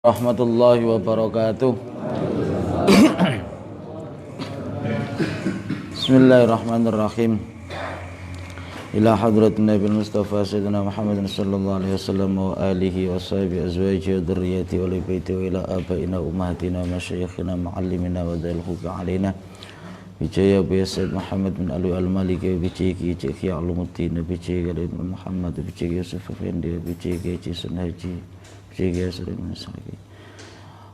Rahmatullahi wabarakatuh. Bismillahirrahmanirrahim. Ila hadratin Nabi Mustafa Sayyidina Muhammadin sallallahu alaihi wasallam wa alihi wa sahbihi azwajihi wa dhurriyyati wa li baiti wa ila abaina ummahatina wa masyayikhina ma'allimina wa dalhuka alaina bijaya bi Sayyid Muhammad bin Ali al-Maliki bijiki Cik Alumuddin bijiki Muhammad bijiki Yusuf Effendi bijiki Cik Haji bijiki Sering Masaki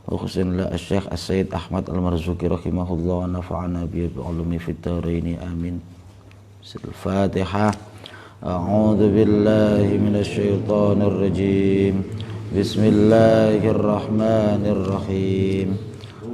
wa khususnya Syekh As-Sayyid Ahmad Al-Marzuki rahimahullah wa nafa'ana bi ulumi fid dharain amin. Al-Fatihah. A'udzu billahi minasy syaithanir rajim. Bismillahirrahmanirrahim.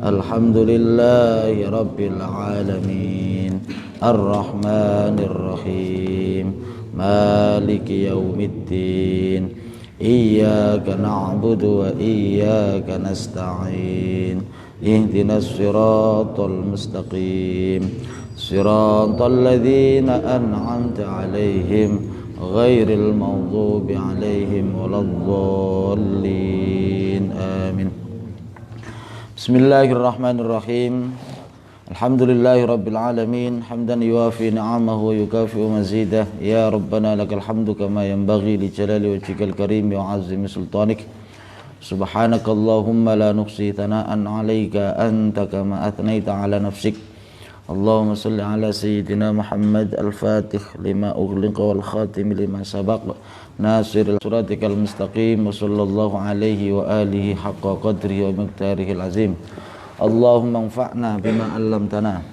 Alhamdulillahi rabbil alamin. Ar-Rahmanir Rahim. Maliki yaumiddin. Iyyaka na'budu wa iyyaka nasta'in. Ihdinas siratal mustaqim. Siratal ladzina an'amta 'alaihim ghairil maghdubi 'alaihim waladdallin. Amin. Bismillahirrahmanirrahim. Alhamdulillahi rabbil alamin hamdan yuwafi ni'amahu wa yukafi'u mazidah. Ya rabbana lakal hamdu kama yanbaghi li jalali wajhikal karim wa 'azimi sultanik. Subhanakallahumma la nuhsi thana'an 'alaika anta kama athnaita 'ala nafsik. Allahumma salli ala sayyidina Muhammad al-Fatih lima ughliqa wal khatim lima sabaq nasiril suratikal mustaqim wa sallallahu alaihi wa alihi haqqa qadri wa miqdarihil azim. Allahumma anfa'na bima 'allamtana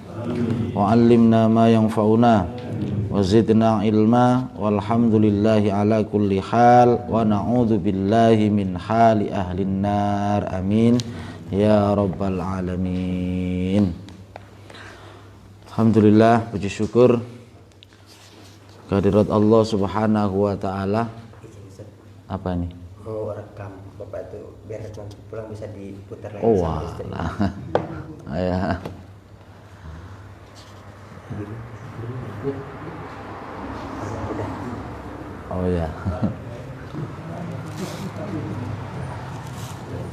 wa 'allimna ma yanfa'una wa zidna ilma walhamdulillahi ala kulli hal wa na'udzu billahi min hali ahlin nar. Amin ya rabbal alamin. Alhamdulillah, puji syukur kehadirat Allah Subhanahu wa taala. Apa nih? Mau rekam Bapak itu biar nanti pulang bisa diputar lagi sama istri. Ya. Oh ya.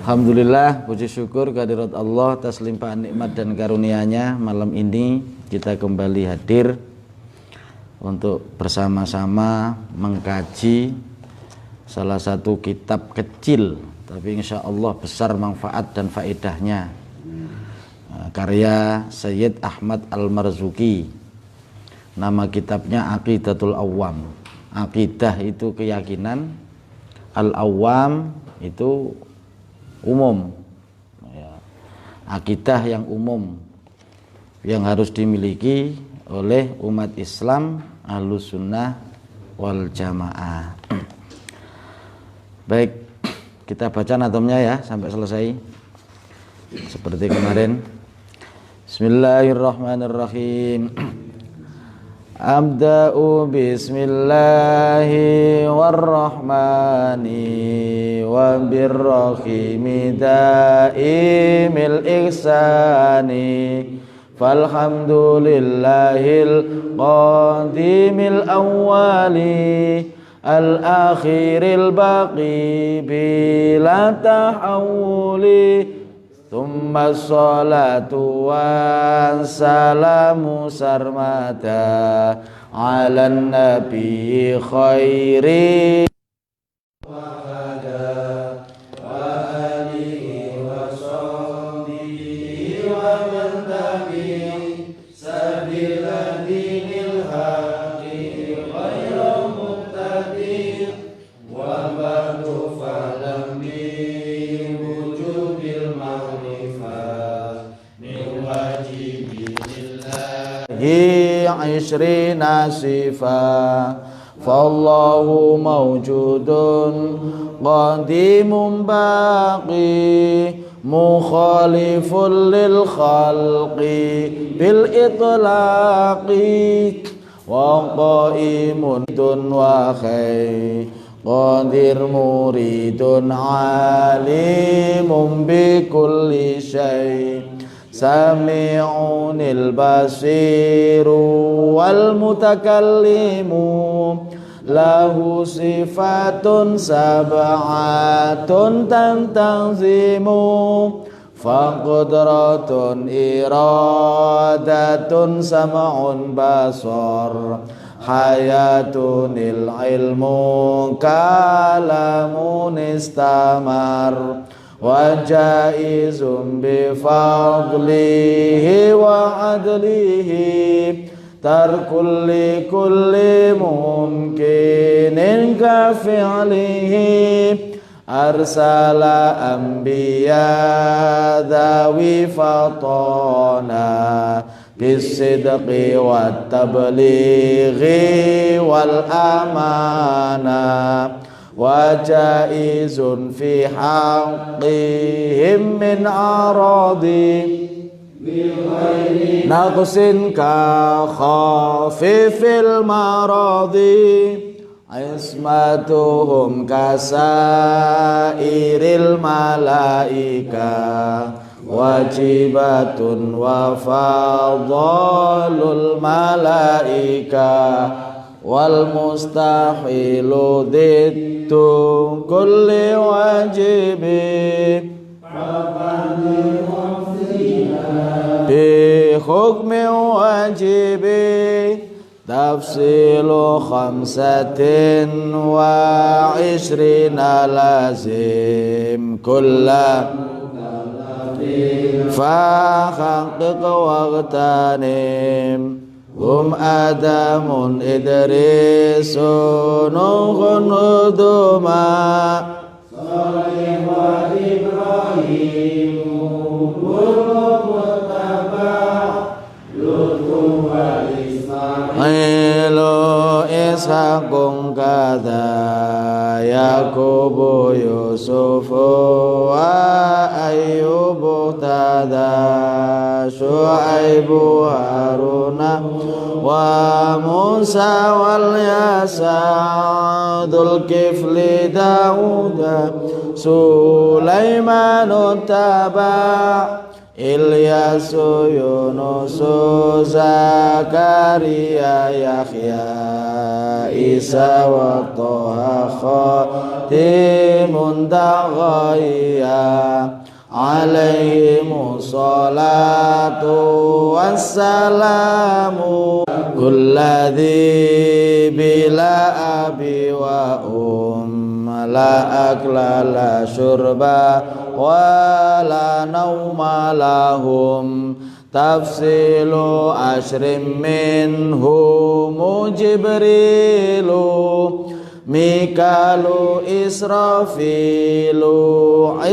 Alhamdulillah, puji syukur kehadirat Allah atas limpahan nikmat dan karunia-Nya. Malam ini kita kembali hadir untuk bersama-sama mengkaji salah satu kitab kecil tapi insya Allah besar manfaat dan faedahnya, karya Sayyid Ahmad Al-Marzuki. Nama kitabnya Aqidatul Awam. Aqidah itu keyakinan, Al-Awam itu umum ya. Akidah yang umum yang harus dimiliki oleh umat Islam Ahlus Sunnah wal Jamaah. Baik, kita baca natomnya ya sampai selesai seperti kemarin. Bismillahirrahmanirrahim. Abda'u bismillahi warrahmani wa birrahimi daimil ihsani falhamdulillahil qadimil awwali al-akhiril baqi bila tahawuli. Thumma salatu wassalamu sarmada ala nabi khairi wa hada wa alihi wa sahbihi wa man tabi'ahum sabila dinil haqi ghayra muqtadi wa ba'du falam bi ishrina sifa fallahu mawjudun qadimun baqi mukhalifun lil khalqi bil itlaqi wa qaimun wa khay qadir muridun alimun bi kulli syai sami'unil basiru wal mutakallimu lahu sifatun sab'atun tantazimu faqudratun iradatun sam'un basar hayatunil ilmu kalamun istamar wa jaizun bi fadlihi wa adlihi tarkul li kulli mumkinin ka fi'lihi arsala anbiya dhawi fatana bisidqi wat tablighi wal amana wa jaizun fi haqqihim min aradi naqsin ka khafifil maradi ismatuhum kasairil malaika wajibatun wa fadhalul malaika wal mustahilu dittu kulli wajibi bi hukmi wajibi tafsilu khamsatin wa ishrina lazim kulla فحقق واغتنم هم آدم إدريس نوح هدما صالح وإبراهيم وإسماعيل إسحاق كذا يعقوب يوسف وأيوب اهتدى شعيب هارون وموسى واليسع ذو الكفل داود سليمان اتبع إلياس يونس زكريا يحيى عيسى وطه خاتم دغيا عليهم الصلاة والسلام كل ذي بلا أبي وأم لا أكل لا شرب ولا نوم لهم تفصيل عشر منهم جبريل ميكال إسرافيل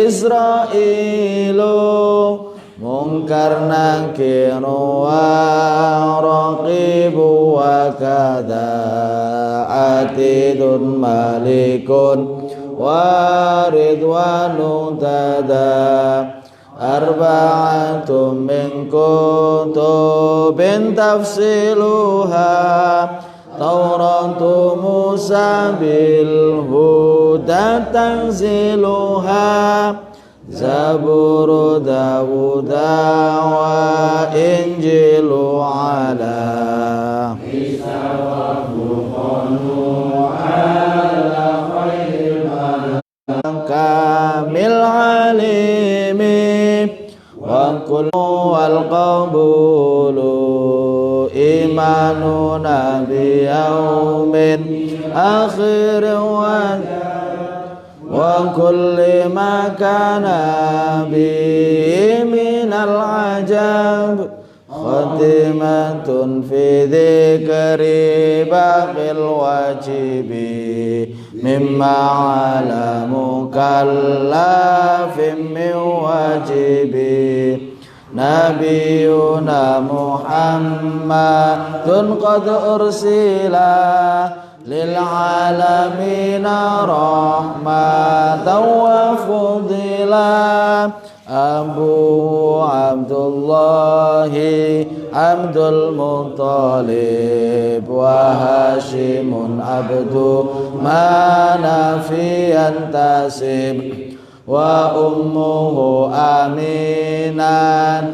إسرائيل منكر نكير ورقيب وكذا عتيد مالك ورضوان تدا أربعة من كتب تفصيلها توراة موسى بالهدى تنزيلها زبور داود وإنجيل على عيسى وفرقان على خير كامل عليم وكل والقبول إيماننا بيوم آخر وكل ما كان به من العجب خاتمة في ذكر باقي الواجب مما على مكلف من واجب نبينا محمد قد أرسل للعالمين رحمة وفضلا أبوه عبد الله عبد المطلب وهاشم عبد مناف ينتسب وأمه آمينة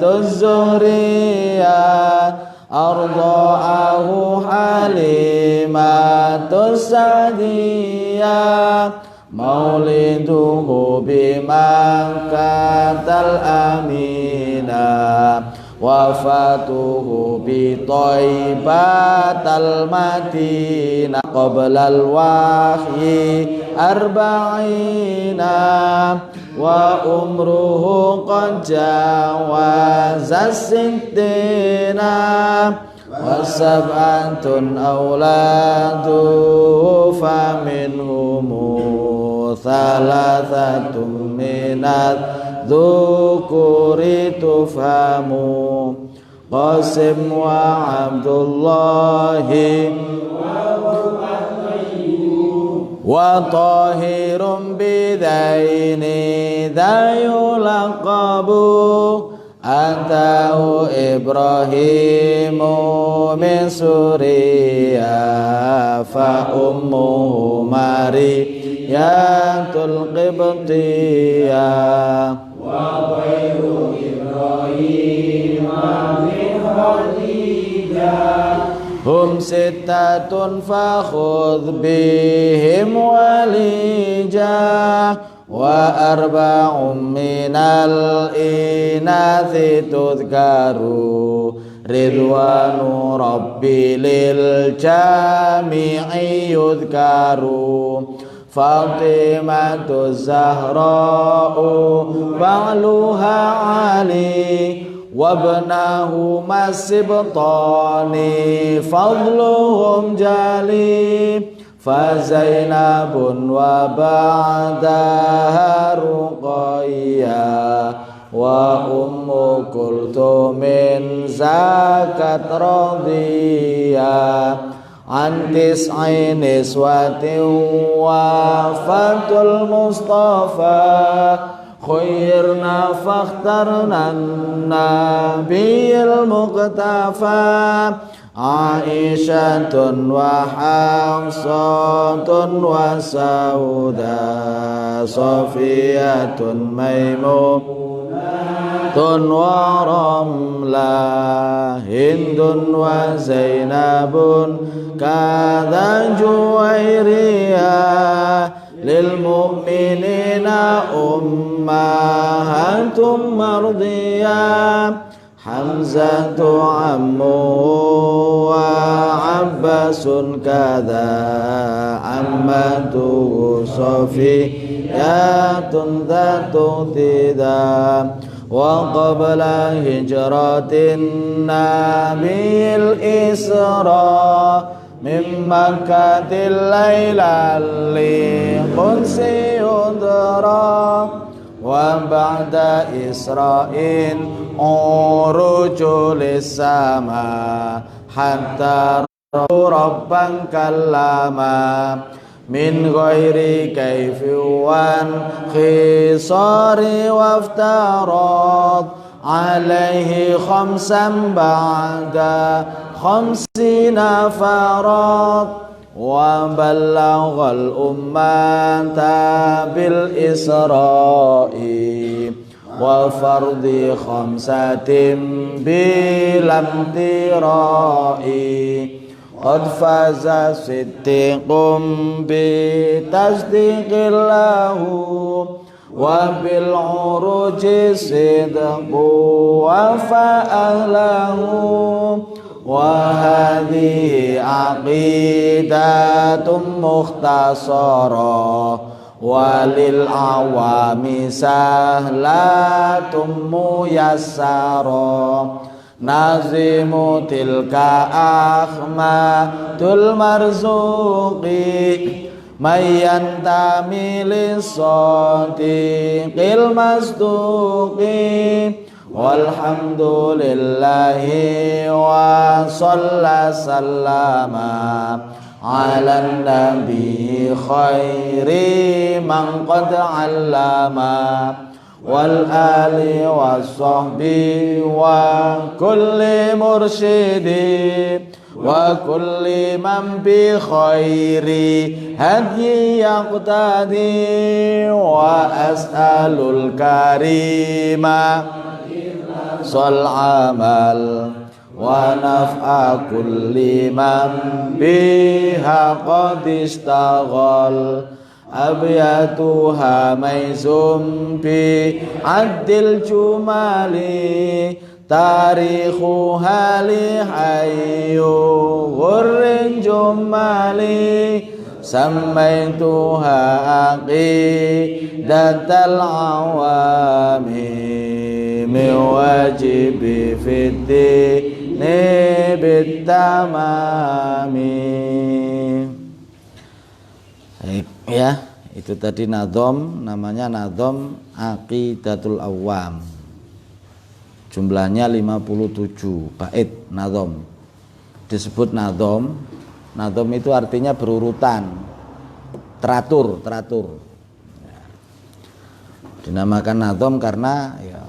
الزهرية أرضاءه حليمة السعدية مولده بمكة الأمينة وفاته بطيبة المدينة قبل الوحي 40 وعمره قد جاوز 60 وسبعة أولاده فمنهم 3 من الذكور تفهم قاسم وعبد الله وطاهر بذين ذا يلقب أتاه إبراهيم من سوريا فأمه ماريا القبطية وغير إبراهيم من خديجة هم 6 فخذ بهم وليجا و4 من الإناث تذكر رضوان ربي للجميع يذكر فاطمة الزهراء بعلها علي وابنهما السبطان فضلهم جلي فزينب وبعدها رقية وأم كلثوم زكت رضية عن 9 نسوة وفاة المصطفى خيرنا فاخترنا النبي المقتفى عائشة وحفصة وسودة صفية ميمونة ورملة هند وزينب كذا جويرية للمؤمنين أمهات مرضية حمزة عمه وعباس كذا عمته صفية ذات ثدا وقبل هجرة النبي الإسراء من مكة الليلة لقدس يدرى وبعد إسرائيل عروج للسماء حتى ربا كلما من غير كيف وانخصار وافتراض عليه 5 بعد 50 فرض وبلغ الأمة بالإسراء وفرض 5 بلا امتراء قد فاز صديق بتصديق له وبالعروج صدق وفأهله وهذه عقيدة مختصرة وللعوام سهلة ميسرة نظم تلك أحمد المرزوق من ينتمي للصديق المصدوق والحمد لله وصلى سلم على النبي خير من قد علم والآل والصحب وكل مرشد وكل من بخير هدي يقتدي وأسأل الكريم صل عمل wa naf'a kulli man biha qad istaghal abyatuha maizum bi addil jumali tarikhuha li hayyu ghurrin jumali sammaituha aqidatal awami min wajibi fiddini bitamami. Ya, itu tadi nadhom, namanya nadhom Aqidatul Awam. Jumlahnya 57 bait nadhom. Disebut nadhom. Nadhom itu artinya berurutan, teratur. Dinamakan nadhom karena ya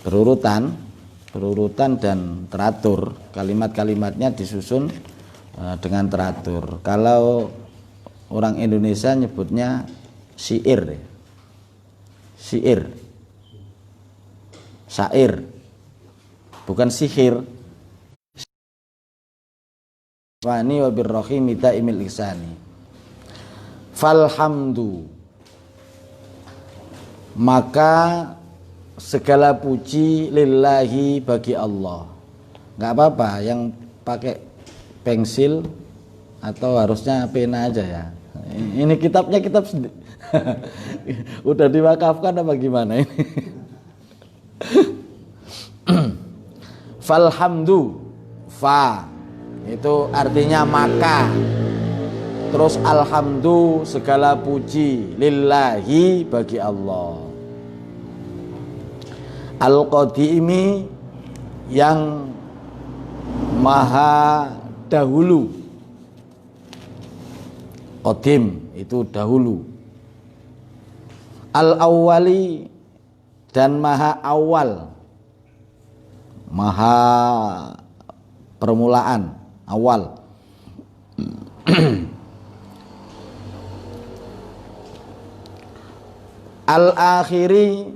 berurutan dan teratur. Kalimat-kalimatnya disusun dengan teratur. Kalau orang Indonesia nyebutnya syair, bukan sihir. Wani wa birrahimi ta'imil ihsani. Falhamdu, maka segala puji lillahi bagi Allah. Nggak apa-apa yang pakai pensil atau harusnya pena aja ya. Ini kitabnya kitab udah diwakafkan apa gimana ini? Falhamdu, fa itu artinya maka, terus alhamdu segala puji lillahi bagi Allah, al-qadimi yang maha dahulu. Qadim itu dahulu, al-awwali dan maha awal, maha permulaan, awal. Al-akhiri,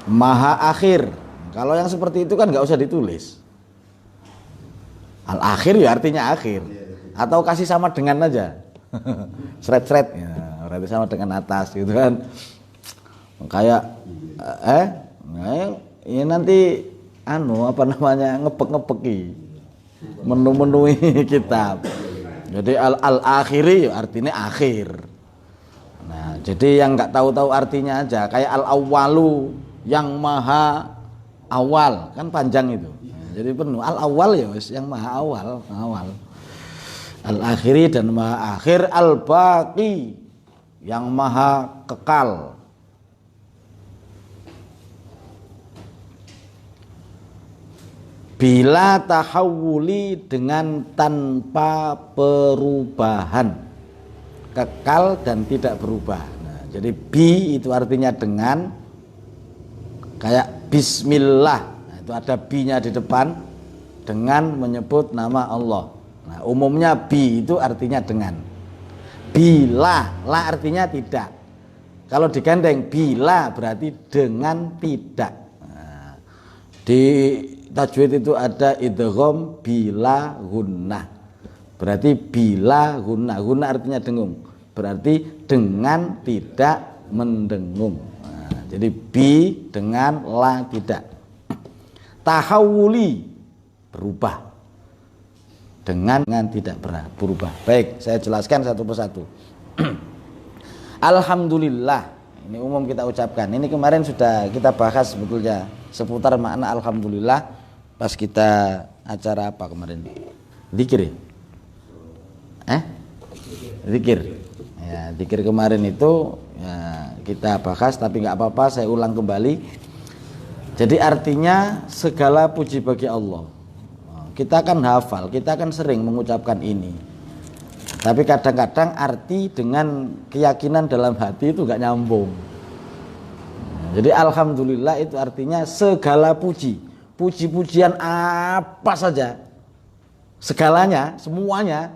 maha akhir. Kalau yang seperti itu kan nggak usah ditulis. Al-akhir ya artinya akhir, atau kasih sama dengan aja, seret-seret ya, berarti sama dengan atas gitu kan. Kayak ini nanti apa namanya, ngepek-ngepeki, menu-menui kitab. Jadi al-akhiri artinya akhir. Nah, jadi yang nggak tahu-tahu artinya aja, kayak al-awwalu yang maha awal, kan panjang itu. Jadi penuh al-awwal ya wis, yang maha awal. Al-akhiri dan maha akhir, al-baqi yang maha kekal. Bila tahawuli, dengan tanpa perubahan, kekal dan tidak berubah. Nah, jadi bi itu artinya dengan, kayak bismillah, nah, itu ada bi-nya di depan dengan menyebut nama Allah. Nah, umumnya bi itu artinya dengan. Bila, la artinya tidak. Kalau digandeng bila berarti dengan tidak. Nah, di tajwid itu ada idgham bila gunnah, berarti bila gunnah, gunnah artinya dengung, berarti dengan tidak mendengung. Nah, jadi bi dengan la tidak. Tahawuli berubah, dengan tidak berubah. Baik, saya jelaskan satu persatu. Alhamdulillah, ini umum kita ucapkan. Ini kemarin sudah kita bahas sebetulnya seputar makna alhamdulillah pas kita acara apa kemarin? Zikir ya? Zikir. Ya, zikir kemarin itu ya, kita bahas, tapi nggak apa-apa, saya ulang kembali. Jadi artinya segala puji bagi Allah. Kita kan hafal, kita kan sering mengucapkan ini. Tapi kadang-kadang arti dengan keyakinan dalam hati itu nggak nyambung. Jadi alhamdulillah itu artinya segala puji. Puji-pujian apa saja, segalanya, semuanya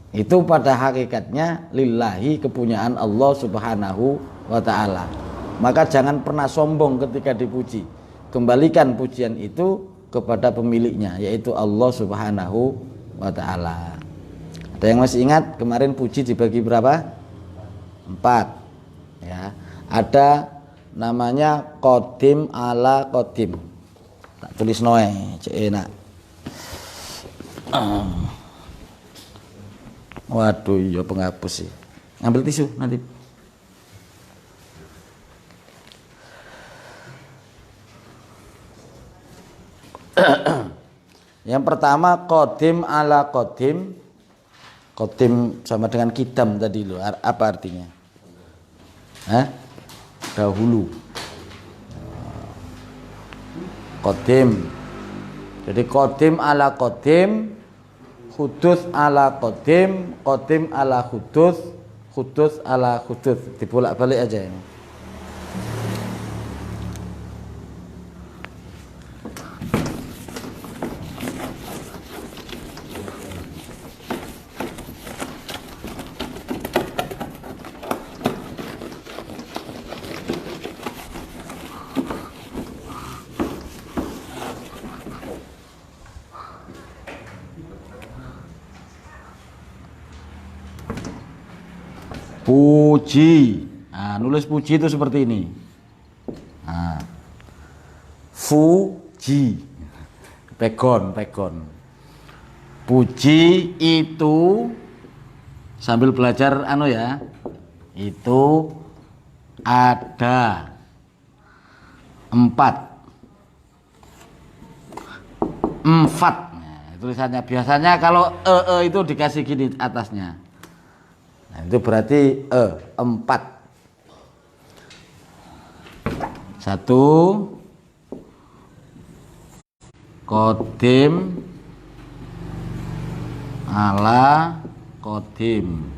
itu pada hakikatnya lillahi, kepunyaan Allah subhanahu wa ta'ala. Maka jangan pernah sombong ketika dipuji, kembalikan pujian itu kepada pemiliknya, yaitu Allah Subhanahu wa ta'ala. Ada yang masih ingat kemarin puji dibagi berapa? 4 ya. Ada namanya qadim ala qadim, tak tulis noe cek enak. Waduh ya penghapus sih, ambil tisu nanti. Yang pertama qadim ala qadim. Qadim sama dengan kidam tadi loh. Apa artinya? Dahulu. Qadim. Jadi qadim ala qadim, hudus ala qadim, qadim ala hudus, hudus ala hudus. Dibolak-balik aja ini. Puji. Nah, nulis puji itu seperti ini. Nah, fuji. Pegon. Puji itu sambil belajar ya. Itu ada 4. Nah, tulisannya biasanya kalau itu dikasih gini atasnya. Nah, itu berarti 4. 1 qadim ala qadim,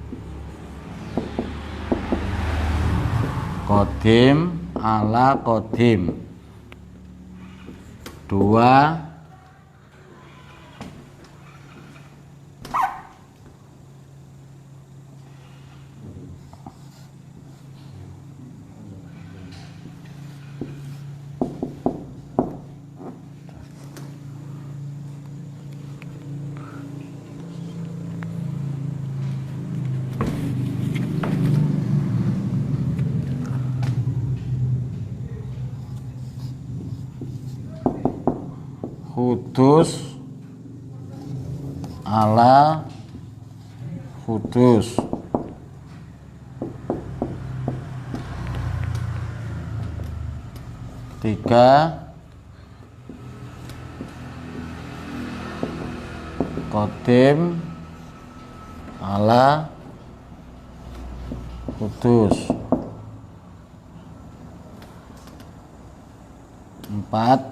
qadim ala qadim. 2 hudus ala hudus. 3 qadim ala hudus. 4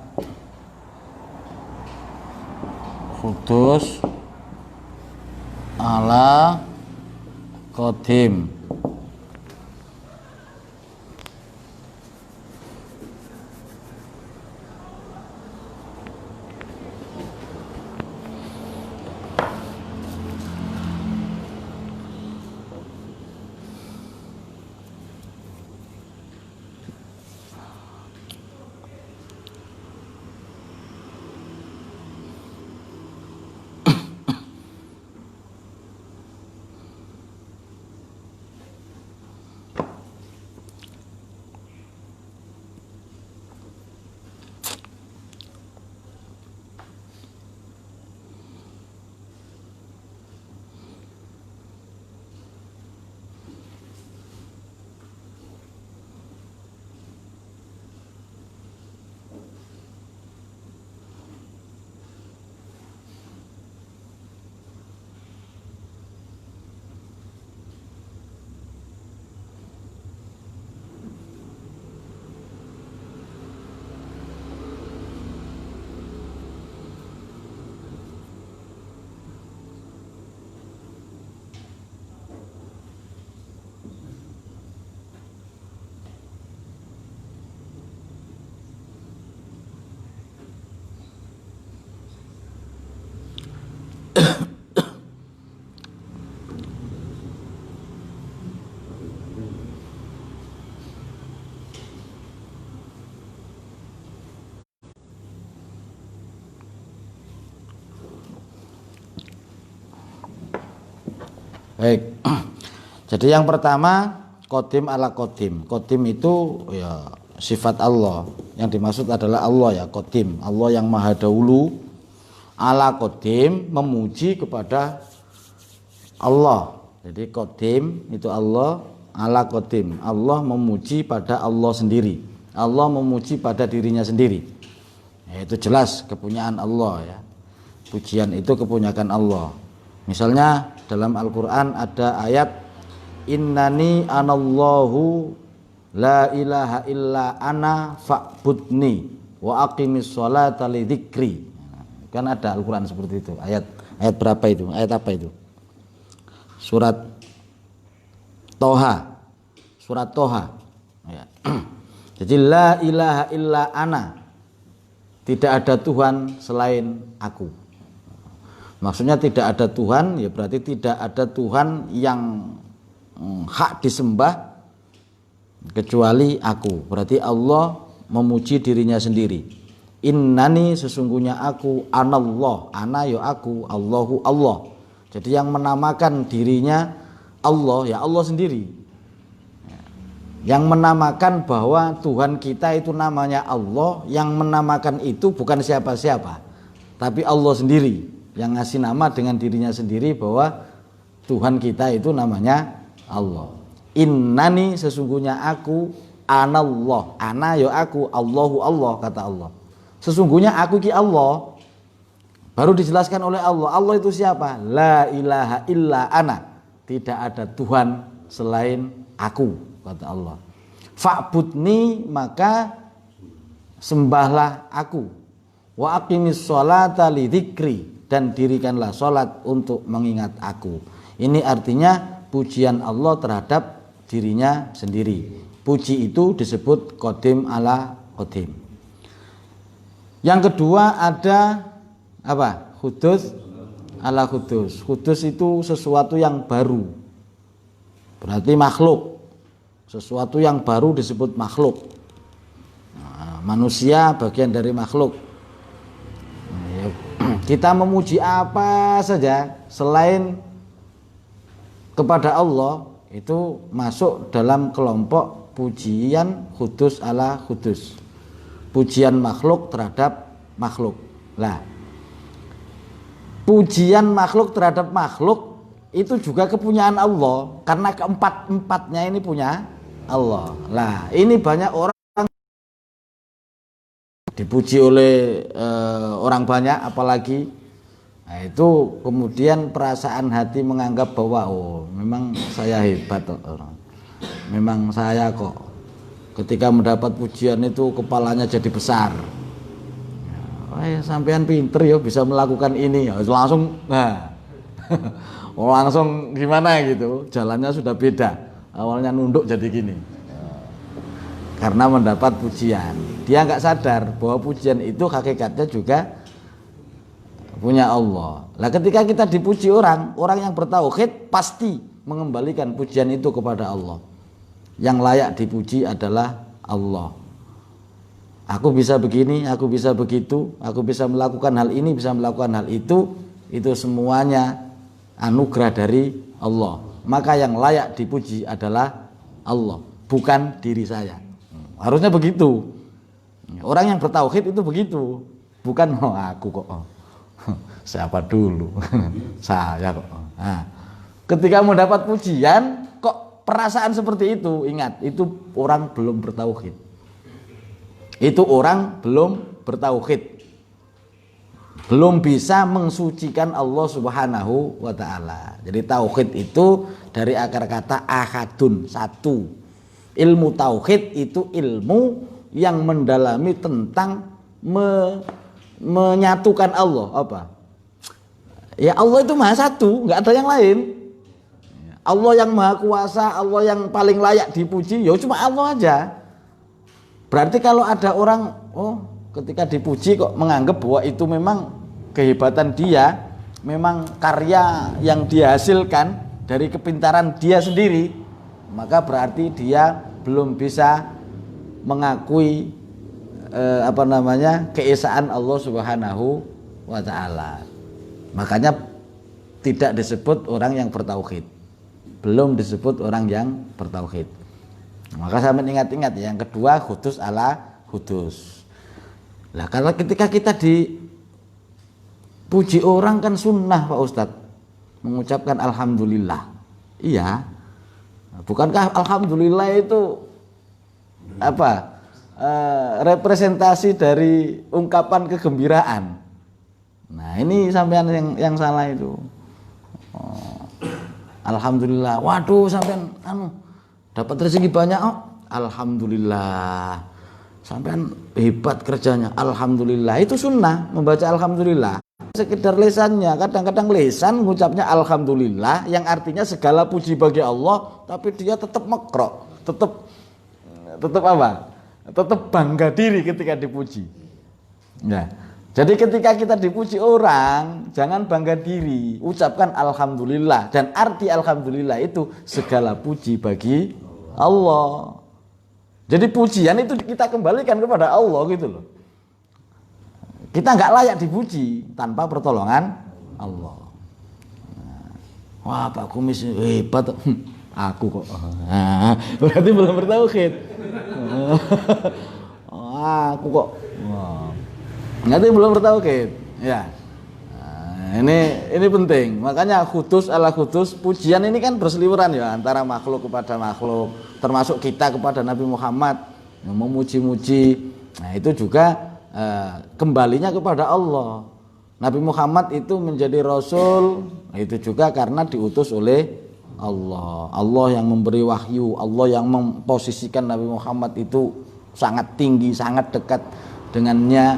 hudus ala qadim. Baik. Jadi yang pertama qadim ala qadim. Qadim itu ya sifat Allah. Yang dimaksud adalah Allah ya, qadim. Allah yang maha dahulu. Ala qadim memuji kepada Allah. Jadi qadim itu Allah, ala qadim. Allah memuji pada Allah sendiri. Allah memuji pada dirinya sendiri. Ya, itu jelas kepunyaan Allah ya. Pujian itu kepunyaan Allah. Misalnya dalam Al-Qur'an ada ayat innani anallahu la ilaha illa ana fa'budni wa aqimis sholata li dzikri. Kan ada Al-Qur'an seperti itu. Ayat berapa itu? Ayat apa itu? Surat Toha. Surat Toha. Ya. Jadi la ilaha illa ana. Tidak ada Tuhan selain aku. Maksudnya tidak ada Tuhan ya berarti tidak ada Tuhan yang hak disembah kecuali aku. Berarti Allah memuji dirinya sendiri. Innani sesungguhnya aku, anallah, ana ya aku, Allahu Allah. Jadi yang menamakan dirinya Allah ya Allah sendiri. Yang menamakan bahwa Tuhan kita itu namanya Allah, yang menamakan itu bukan siapa-siapa, tapi Allah sendiri yang ngasih nama dengan dirinya sendiri bahwa Tuhan kita itu namanya Allah. Innani sesungguhnya aku, anallah, ana ya aku, Allahu Allah kata Allah. Sesungguhnya aku ki Allah. Baru dijelaskan oleh Allah. Allah itu siapa? La ilaha illa ana. Tidak ada Tuhan selain aku kata Allah. Fa'budni maka sembahlah aku. Wa aqimis sholata li dzikri dan dirikanlah salat untuk mengingat aku. Ini artinya pujian Allah terhadap dirinya sendiri. Puji itu disebut qadim ala qadim. Yang kedua ada apa? Hudus ala hudus. Hudus itu sesuatu yang baru. Berarti makhluk. Sesuatu yang baru disebut makhluk. Nah, manusia bagian dari makhluk. Kita memuji apa saja selain kepada Allah itu masuk dalam kelompok pujian hudus ala hudus. Pujian makhluk terhadap makhluk. Lah, pujian makhluk terhadap makhluk itu juga kepunyaan Allah karena keempat-empatnya ini punya Allah. Lah, ini banyak orang dipuji oleh orang banyak apalagi. Nah, itu kemudian perasaan hati menganggap bahwa oh, memang saya hebat orang. Memang saya kok ketika mendapat pujian itu kepalanya jadi besar. Ya, sampean pinter ya bisa melakukan ini ya. Langsung langsung gimana gitu. Jalannya sudah beda. Awalnya nunduk jadi gini. Karena mendapat pujian, dia nggak sadar bahwa pujian itu hakikatnya juga punya Allah. Nah, ketika kita dipuji orang yang bertauhid pasti mengembalikan pujian itu kepada Allah. Yang layak dipuji adalah Allah. Aku bisa begini, aku bisa begitu, aku bisa melakukan hal ini, bisa melakukan hal itu semuanya anugerah dari Allah. Maka yang layak dipuji adalah Allah, bukan diri saya. Harusnya begitu. Orang yang bertauhid itu begitu. Bukan oh, aku kok. Siapa dulu? Saya kok. Nah, ketika mendapat pujian kok perasaan seperti itu, ingat itu orang belum bertauhid. Itu orang belum bertauhid. Belum bisa mensucikan Allah Subhanahu wa taala. Jadi tauhid itu dari akar kata ahadun, satu. Ilmu tauhid itu ilmu yang mendalami tentang menyatukan Allah. Apa? Ya Allah itu maha satu, nggak ada yang lain. Allah yang maha kuasa, Allah yang paling layak dipuji, ya cuma Allah aja. Berarti kalau ada orang, oh ketika dipuji kok menganggap bahwa itu memang kehebatan dia, memang karya yang dia hasilkan dari kepintaran dia sendiri, maka berarti dia belum bisa mengakui keesaan Allah Subhanahu wa taala. Makanya tidak disebut orang yang bertauhid. belum disebut orang yang bertauhid. Maka sampai ingat-ingat ya, yang kedua khutus ala khutus. Lah kalau ketika kita dipuji orang kan sunnah Pak Ustadz mengucapkan alhamdulillah. Iya. Bukankah alhamdulillah itu apa? Representasi dari ungkapan kegembiraan. Nah, ini sampean yang salah itu. Alhamdulillah. Waduh, sampean dapat rezeki banyak. Alhamdulillah. Sampean hebat kerjanya. Alhamdulillah. Itu sunnah membaca alhamdulillah. Sekedar lesannya, kadang-kadang lesan mengucapnya alhamdulillah yang artinya segala puji bagi Allah, tapi dia tetap makro, tetap apa? Tetap bangga diri ketika dipuji. Ya. Jadi ketika kita dipuji orang, jangan bangga diri, ucapkan alhamdulillah, dan arti alhamdulillah itu segala puji bagi Allah. Jadi pujian itu kita kembalikan kepada Allah gitu loh. Kita nggak layak dipuji tanpa pertolongan Allah. Wah, Pak Kumis hebat. Aku kok. Berarti belum bertauhid. Aku kok. Berarti belum bertauhid. Ya. Ini penting. Makanya khutus ala khutus, pujian ini kan berseliweran ya antara makhluk kepada makhluk, termasuk kita kepada Nabi Muhammad yang memuji-muji. Nah, itu juga kembalinya kepada Allah. Nabi Muhammad itu menjadi rasul itu juga karena diutus oleh Allah. Allah yang memberi wahyu, Allah yang memposisikan Nabi Muhammad itu sangat tinggi, sangat dekat dengannya.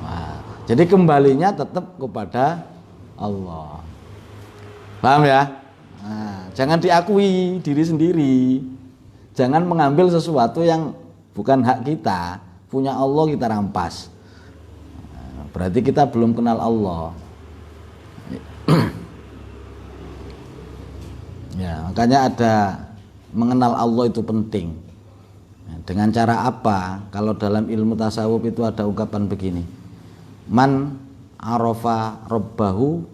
Nah, jadi kembalinya tetap kepada Allah. Paham ya? Nah, jangan diakui diri sendiri. Jangan mengambil sesuatu yang bukan hak kita. Punya Allah kita rampas. Berarti kita belum kenal Allah. Ya, makanya ada mengenal Allah itu penting. Dengan cara apa? Kalau dalam ilmu tasawuf itu ada ungkapan begini. Man arafa rabbahu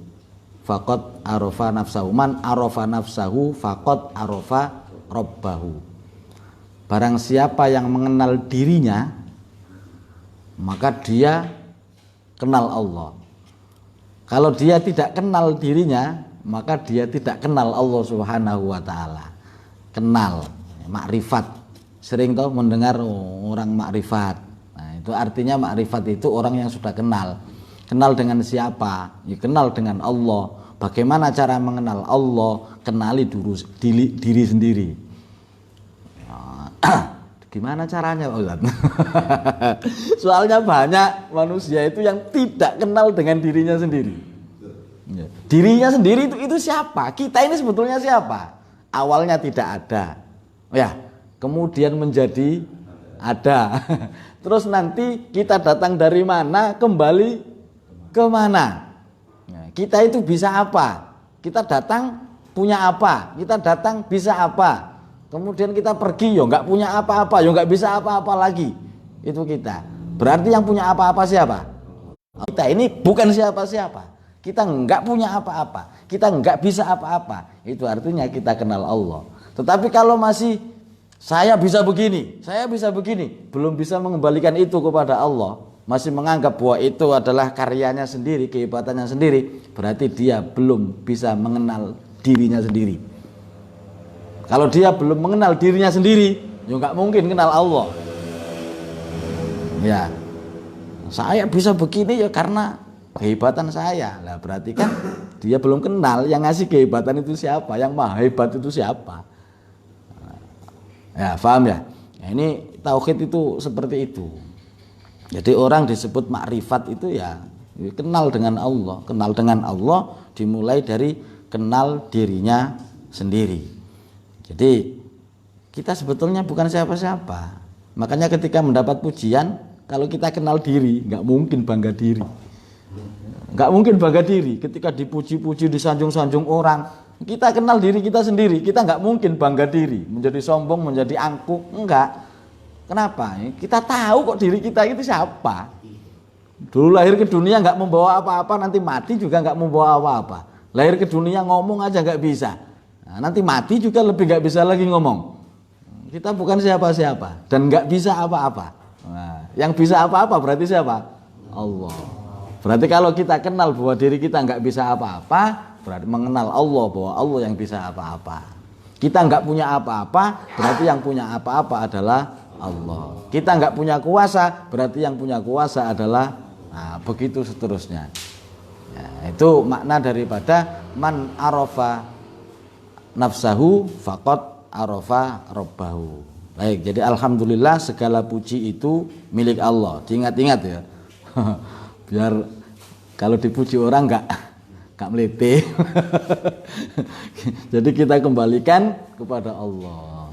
faqad arafa nafsahu. Man arafa nafsahu faqad arafa rabbahu. Barang siapa yang mengenal dirinya, maka dia kenal Allah. Kalau dia tidak kenal dirinya, maka dia tidak kenal Allah Subhanahu wa taala. Kenal, makrifat. Sering toh mendengar orang makrifat. Nah, itu artinya makrifat itu orang yang sudah kenal. Kenal dengan siapa? Ya, kenal dengan Allah. Bagaimana cara mengenal Allah? Kenali diri sendiri. Gimana caranya Pak Ustaz? Soalnya banyak manusia itu yang tidak kenal dengan dirinya sendiri. Dirinya sendiri itu siapa? Kita ini sebetulnya siapa? Awalnya tidak ada. Ya, kemudian menjadi ada. Terus nanti kita datang dari mana, kembali ke mana? Kita itu bisa apa? Kita datang punya apa? Kita datang bisa apa? Kemudian kita pergi, nggak punya apa-apa, nggak bisa apa-apa lagi. Itu kita. Berarti yang punya apa-apa siapa? Kita ini bukan siapa-siapa. Kita nggak punya apa-apa. Kita nggak bisa apa-apa. Itu artinya kita kenal Allah. Tetapi kalau masih saya bisa begini, belum bisa mengembalikan itu kepada Allah, masih menganggap bahwa itu adalah karyanya sendiri, kehebatannya sendiri, berarti dia belum bisa mengenal dirinya sendiri. Kalau dia belum mengenal dirinya sendiri, ya nggak mungkin kenal Allah. Ya, saya bisa begini ya karena kehebatan saya. Lah berarti kan dia belum kenal yang ngasih kehebatan itu siapa, yang maha hebat itu siapa. Ya, paham ya? Ya, ini tauhid itu seperti itu. Jadi orang disebut makrifat itu ya kenal dengan Allah. Kenal dengan Allah dimulai dari kenal dirinya sendiri. Jadi kita sebetulnya bukan siapa-siapa. Makanya ketika mendapat pujian, kalau kita kenal diri, nggak mungkin bangga diri. Nggak mungkin bangga diri. Ketika dipuji-puji, disanjung-sanjung orang, kita kenal diri kita sendiri. Kita nggak mungkin bangga diri, menjadi sombong, menjadi angkuh. Enggak. Kenapa? Kita tahu kok diri kita itu siapa. Dulu lahir ke dunia nggak membawa apa-apa, nanti mati juga nggak membawa apa-apa. Lahir ke dunia ngomong aja nggak bisa. Nah, nanti mati juga lebih nggak bisa lagi ngomong. Kita bukan siapa-siapa dan nggak bisa apa-apa. Nah, yang bisa apa-apa berarti siapa? Allah. Berarti kalau kita kenal bahwa diri kita nggak bisa apa-apa, berarti mengenal Allah bahwa Allah yang bisa apa-apa. Kita nggak punya apa-apa, berarti yang punya apa-apa adalah Allah. Kita nggak punya kuasa, berarti yang punya kuasa adalah, nah, begitu seterusnya. Ya, itu makna daripada man arafa nafsahu faqad arafa rabbahu. Baik, jadi alhamdulillah segala puji itu milik Allah. Diingat-ingat ya. Biar kalau dipuji orang enggak melete. Jadi kita kembalikan kepada Allah.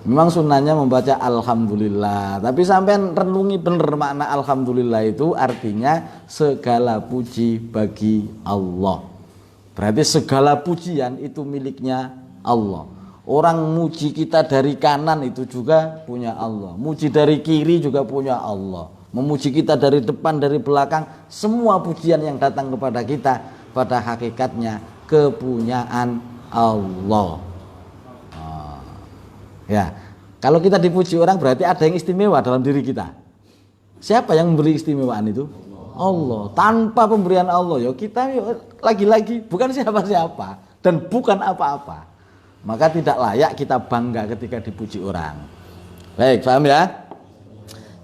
Memang sunnahnya membaca alhamdulillah, tapi sampean renungi bener makna alhamdulillah itu artinya segala puji bagi Allah. Berarti segala pujian itu miliknya Allah. Orang muji kita dari kanan itu juga punya Allah. Muji dari kiri juga punya Allah. Memuji kita dari depan, dari belakang, semua pujian yang datang kepada kita pada hakikatnya kepunyaan Allah. Ya, kalau kita dipuji orang berarti ada yang istimewa dalam diri kita. Siapa yang memberi istimewaan itu? Allah. Tanpa pemberian Allah, ya kita lagi-lagi bukan siapa-siapa dan bukan apa-apa. Maka tidak layak kita bangga ketika dipuji orang. Baik, paham ya?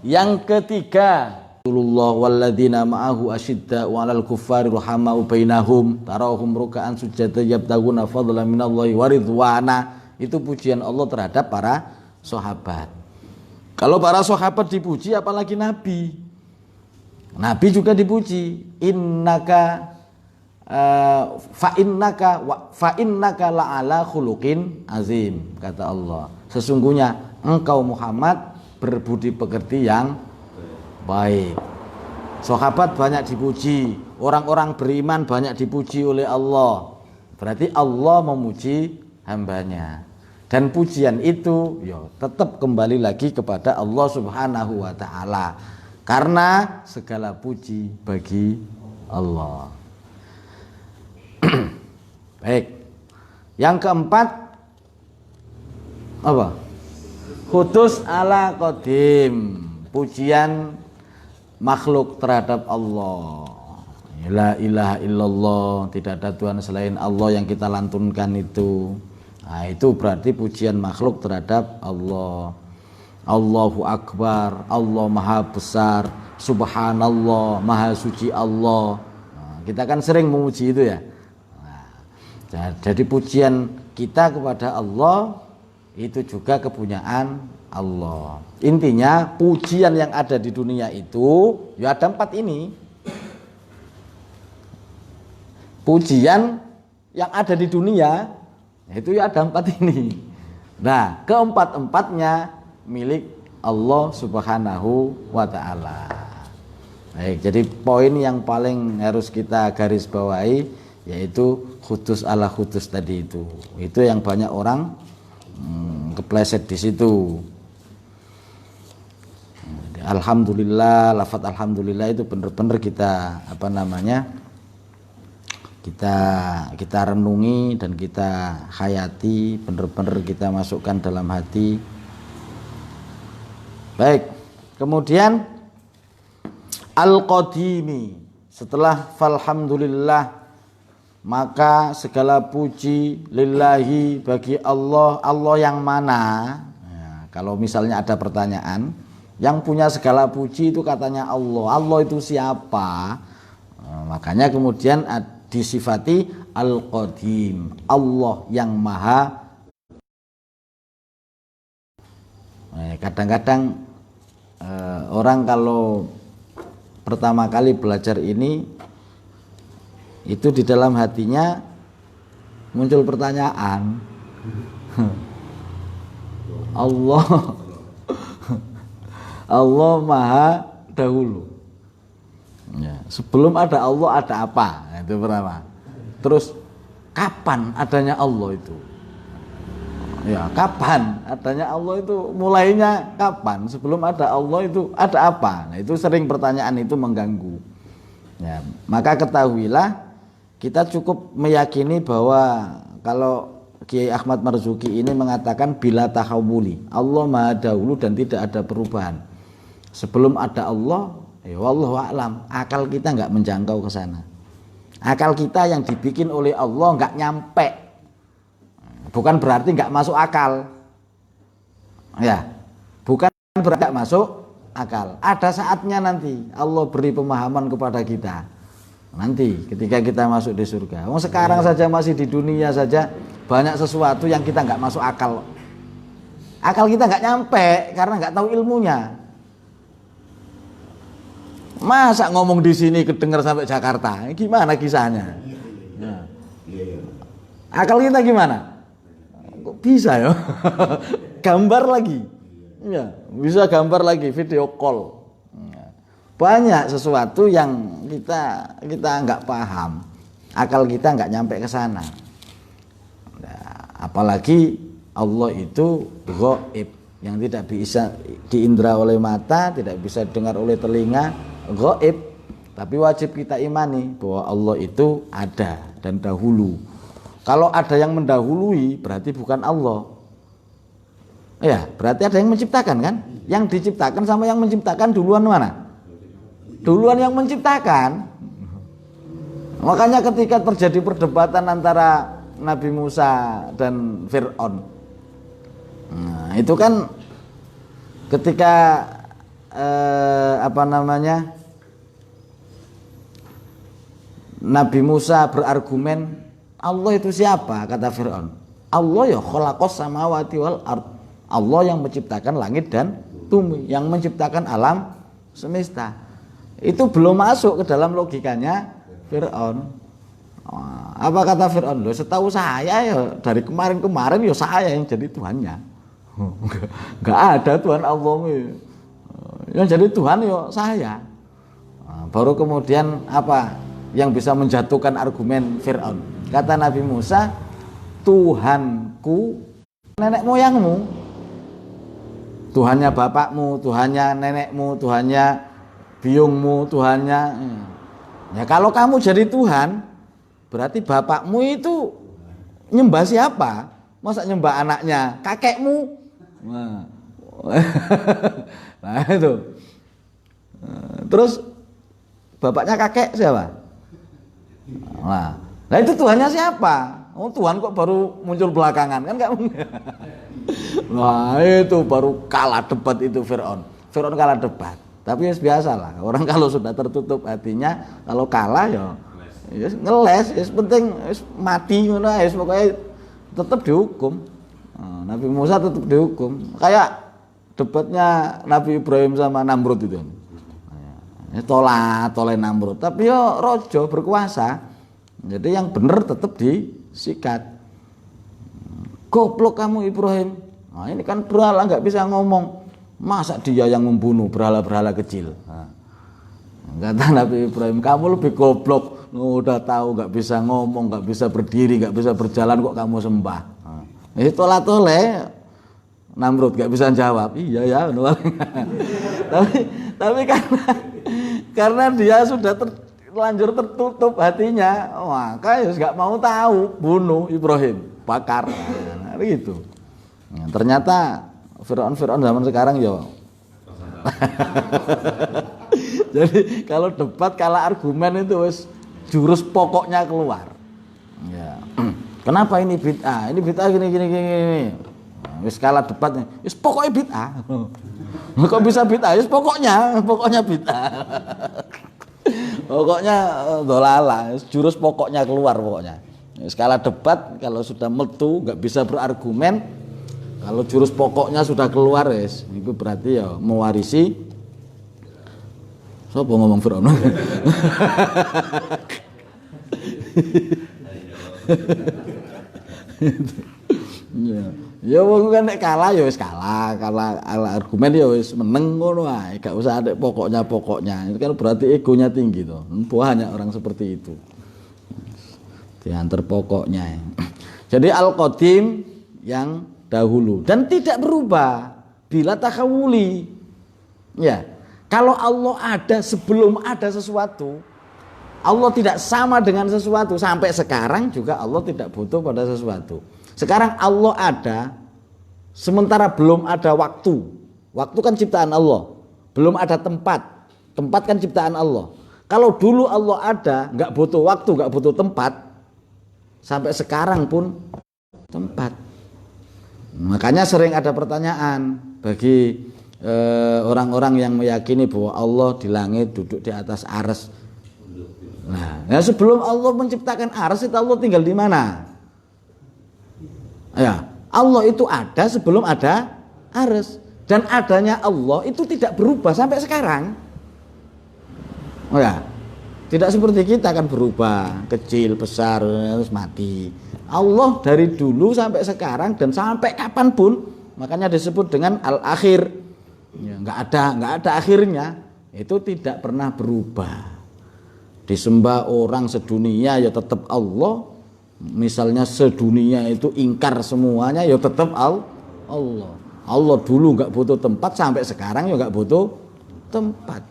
Yang ketiga, Rasulullah walladzina ma'ahu asyidda 'alal kuffari rahamau bainahum tarahum ruk'an sujada yabtaguna fadlan minallahi wa ridwana. Itu pujian Allah terhadap para sahabat. Kalau para sahabat dipuji apalagi Nabi. Nabi juga dipuji. Innaka fa innaka la'ala khuluqin azim, kata Allah. Sesungguhnya engkau Muhammad berbudi pekerti yang baik. Sahabat banyak dipuji, orang-orang beriman banyak dipuji oleh Allah. Berarti Allah memuji hambanya. Dan pujian itu ya tetap kembali lagi kepada Allah Subhanahu wa taala. Karena segala puji bagi Allah. Baik. Yang keempat apa? Khutus ala qadim. Pujian makhluk terhadap Allah. La ilaha illallah, tidak ada Tuhan selain Allah yang kita lantunkan itu. Nah, itu berarti pujian makhluk terhadap Allah. Allahu Akbar, Allah Maha Besar, Subhanallah, Maha Suci Allah. Nah, kita kan sering memuji itu ya. Nah, jadi pujian kita kepada Allah itu juga kepunyaan Allah. Intinya pujian yang ada di dunia itu ya ada 4 ini. Pujian yang ada di dunia itu ya ada 4 ini. Nah, keempat-empatnya milik Allah Subhanahu wa ta'ala. Baik, jadi poin yang paling harus kita garis bawahi yaitu khutus ala khutus tadi itu. Itu yang banyak orang kepleset di situ. Alhamdulillah, lafaz alhamdulillah itu benar-benar kita kita renungi dan kita hayati, benar-benar kita masukkan dalam hati. Baik, kemudian al-qadimi, setelah falhamdulillah maka segala puji lillahi bagi Allah. Allah yang mana? Ya, kalau misalnya ada pertanyaan, yang punya segala puji itu katanya Allah. Allah itu siapa? Makanya kemudian disifati al-qadim, Allah yang maha. Kadang-kadang orang kalau pertama kali belajar ini itu di dalam hatinya muncul pertanyaan. Allah maha dahulu. Ya, sebelum ada Allah ada apa? Itu pertama. Terus kapan adanya Allah itu? Ya, kapan adanya Allah itu? Mulainya kapan? Sebelum ada Allah itu ada apa? Nah, itu sering pertanyaan itu mengganggu. Ya, maka ketahuilah kita cukup meyakini bahwa kalau Kiai Ahmad Marzuki ini mengatakan bila tahawuli, Allah maha dahulu dan tidak ada perubahan. Sebelum ada Allah, ya wallahu a'lam, akal kita nggak menjangkau ke sana. Akal kita yang dibikin oleh Allah nggak nyampe. Bukan berarti nggak masuk akal. Ya, bukan berarti nggak masuk akal. Ada saatnya nanti Allah beri pemahaman kepada kita. Nanti ketika kita masuk di surga. Sekarang saja masih di dunia saja banyak sesuatu yang kita nggak masuk akal. Akal kita nggak nyampe karena nggak tahu ilmunya. Masa ngomong di sini kedengar sampai Jakarta? Gimana kisahnya? Nah. Akal kita gimana? Kok bisa ya? Gambar lagi. Ya, bisa gambar lagi, video call. Banyak sesuatu yang kita nggak paham, akal kita nggak nyampe ke sana. Nah, apalagi Allah itu ghaib, yang tidak bisa diindra oleh mata, tidak bisa dengar oleh telinga, ghaib. Tapi wajib kita imani bahwa Allah itu ada dan dahulu. Kalau ada yang mendahului berarti bukan Allah. Ya, berarti ada yang menciptakan kan? Yang diciptakan sama yang menciptakan duluan mana? Duluan yang menciptakan. Makanya ketika terjadi perdebatan antara Nabi Musa dan Fir'aun, nah, itu kan ketika Nabi Musa berargumen, Allah itu siapa? Kata Fir'aun, Allah ya khalaqas samawati wal ard. Allah yang menciptakan langit dan bumi, yang menciptakan alam semesta. Itu belum masuk ke dalam logikanya Fir'aun. Apa kata Fir'aun? Loh, setahu saya ya dari kemarin-kemarin ya saya yang jadi Tuhannya. Enggak ada Tuhan Allah. Yang jadi Tuhan ya saya. Baru kemudian apa yang bisa menjatuhkan argumen Fir'aun? Kata Nabi Musa, Tuhanku nenek moyangmu. Tuhannya bapakmu, Tuhannya nenekmu, Tuhannya biungmu, Tuhannya. Ya kalau kamu jadi Tuhan, berarti bapakmu itu nyembah siapa? Masa nyembah anaknya, kakekmu? Nah itu. Terus bapaknya kakek siapa? Nah itu Tuhannya siapa? Oh Tuhan kok baru muncul belakangan, kan nggak mungkin. Nah itu baru kalah debat itu Fir'aun. Fir'aun kalah debat. Tapi biasa lah, orang kalau sudah tertutup hatinya, kalau kalah ya ngeles, ya penting mati, ya pokoknya tetap dihukum. Nabi Musa tetap dihukum. Kayak debatnya Nabi Ibrahim sama Namrud itu. Toleh Namrud, tapi ya rojo berkuasa. Jadi yang benar tetap disikat. Goblok kamu Ibrahim. Nah, ini kan berhala nggak bisa ngomong. Masa dia yang membunuh berhala-berhala kecil? Nah, kata Nabi Ibrahim, kamu lebih goblok. Udah tahu nggak bisa ngomong, nggak bisa berdiri, nggak bisa berjalan, kok kamu sembah? Nah, toleh Namrud nggak bisa jawab. Iya ya, tapi karena dia sudah terlanjur tertutup hatinya, maka ya nggak mau tahu, bunuh Ibrahim, bakar. Nah, gitu. Nah, ternyata Fir'aun zaman sekarang ya. Jadi kalau debat kalah argumen itu wis jurus pokoknya keluar. Ya. Kenapa ini bid'ah? Ini bid'ah gini. Wis kalah debatnya. Wis pokoknya bid'ah. Kok bisa bid'ah? Wis pokoknya bid'ah. Pokoknya dolala, jurus pokoknya keluar pokoknya. Wis kalah debat, kalau sudah metu enggak bisa berargumen. Kalau jurus pokoknya sudah keluar wes, itu berarti ya mewarisi. Siapa ngomong Fir'aun? Ya wong kan nek kalah ya wis kalah argumen ya wis meneng ngono ae, gak usah ada pokoknya. Itu kan berarti egonya tinggi to. Banyak orang seperti itu. Diantar pokoknya. Jadi Al-Qadim yang dahulu dan tidak berubah bila takawuli. Ya, kalau Allah ada sebelum ada sesuatu, Allah tidak sama dengan sesuatu. Sampai sekarang juga Allah tidak butuh pada sesuatu. Sekarang Allah ada, sementara belum ada waktu. Waktu kan ciptaan Allah. Belum ada tempat. Tempat kan ciptaan Allah. Kalau dulu Allah ada, nggak butuh waktu, nggak butuh tempat. Sampai sekarang pun tempat. Makanya sering ada pertanyaan bagi orang-orang yang meyakini bahwa Allah di langit duduk di atas arsy. Nah, ya sebelum Allah menciptakan arsy itu Allah tinggal di mana? Ya, Allah itu ada sebelum ada arsy, dan adanya Allah itu tidak berubah sampai sekarang. Oh ya, tidak seperti kita kan berubah, kecil, besar, terus mati. Allah dari dulu sampai sekarang dan sampai kapanpun, makanya disebut dengan al-akhir. Ya, nggak ada akhirnya, itu tidak pernah berubah. Disembah orang sedunia ya tetap Allah. Misalnya sedunia itu ingkar semuanya ya tetap Allah. Allah dulu nggak butuh tempat, sampai sekarang ya nggak butuh tempat.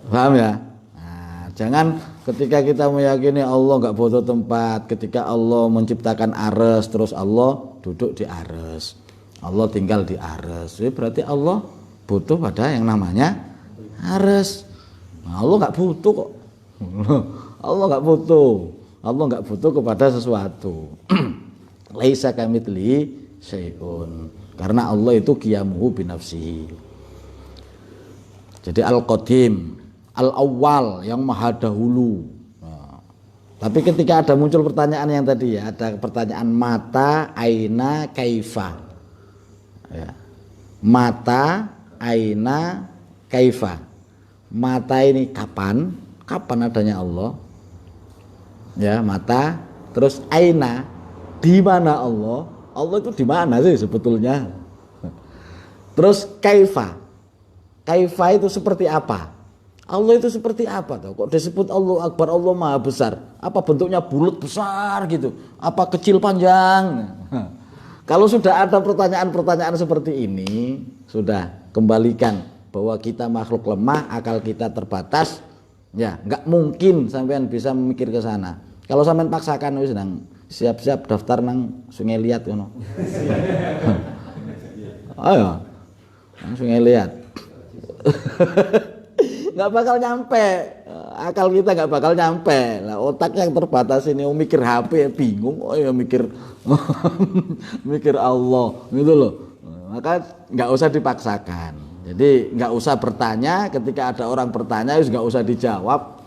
Paham ya? Nah, jangan ketika kita meyakini Allah nggak butuh tempat, ketika Allah menciptakan arsy terus Allah duduk di arsy, Allah tinggal di arsy, berarti Allah butuh pada yang namanya arsy. Nah, Allah nggak butuh kok. Allah nggak butuh. Allah nggak butuh kepada sesuatu. Laisa kamitslihi syai'un. Karena Allah itu qiyamuhu binafsihi. Jadi al-qadim, al-awwal, yang maha dahulu. Nah, tapi ketika ada muncul pertanyaan yang tadi ya, ada pertanyaan mata, aina, kaifa. Ya. Mata, aina, kaifa. Mata ini kapan? Kapan adanya Allah? Ya, mata. Terus aina, di mana Allah? Allah itu di mana sih sebetulnya? Terus kaifa. Kaifa itu seperti apa? Allah itu seperti apa tuh? Kok disebut Allah Akbar, Allah Maha Besar? Apa bentuknya bulat besar gitu? Apa kecil panjang? Kalau sudah ada pertanyaan-pertanyaan seperti ini, sudah kembalikan bahwa kita makhluk lemah, akal kita terbatas, ya nggak mungkin sampean bisa memikir ke sana. Kalau sampean paksakan wis nang siap-siap daftar nang Sungai Liat ngono. Ayo. Nang Sungai Liat. Nggak bakal nyampe, akal kita nggak bakal nyampe lah, otak yang terbatas ini mikir HP bingung, oh ya mikir mikir Allah gitu loh. Maka nggak usah dipaksakan, jadi nggak usah bertanya, ketika ada orang bertanya nggak usah dijawab.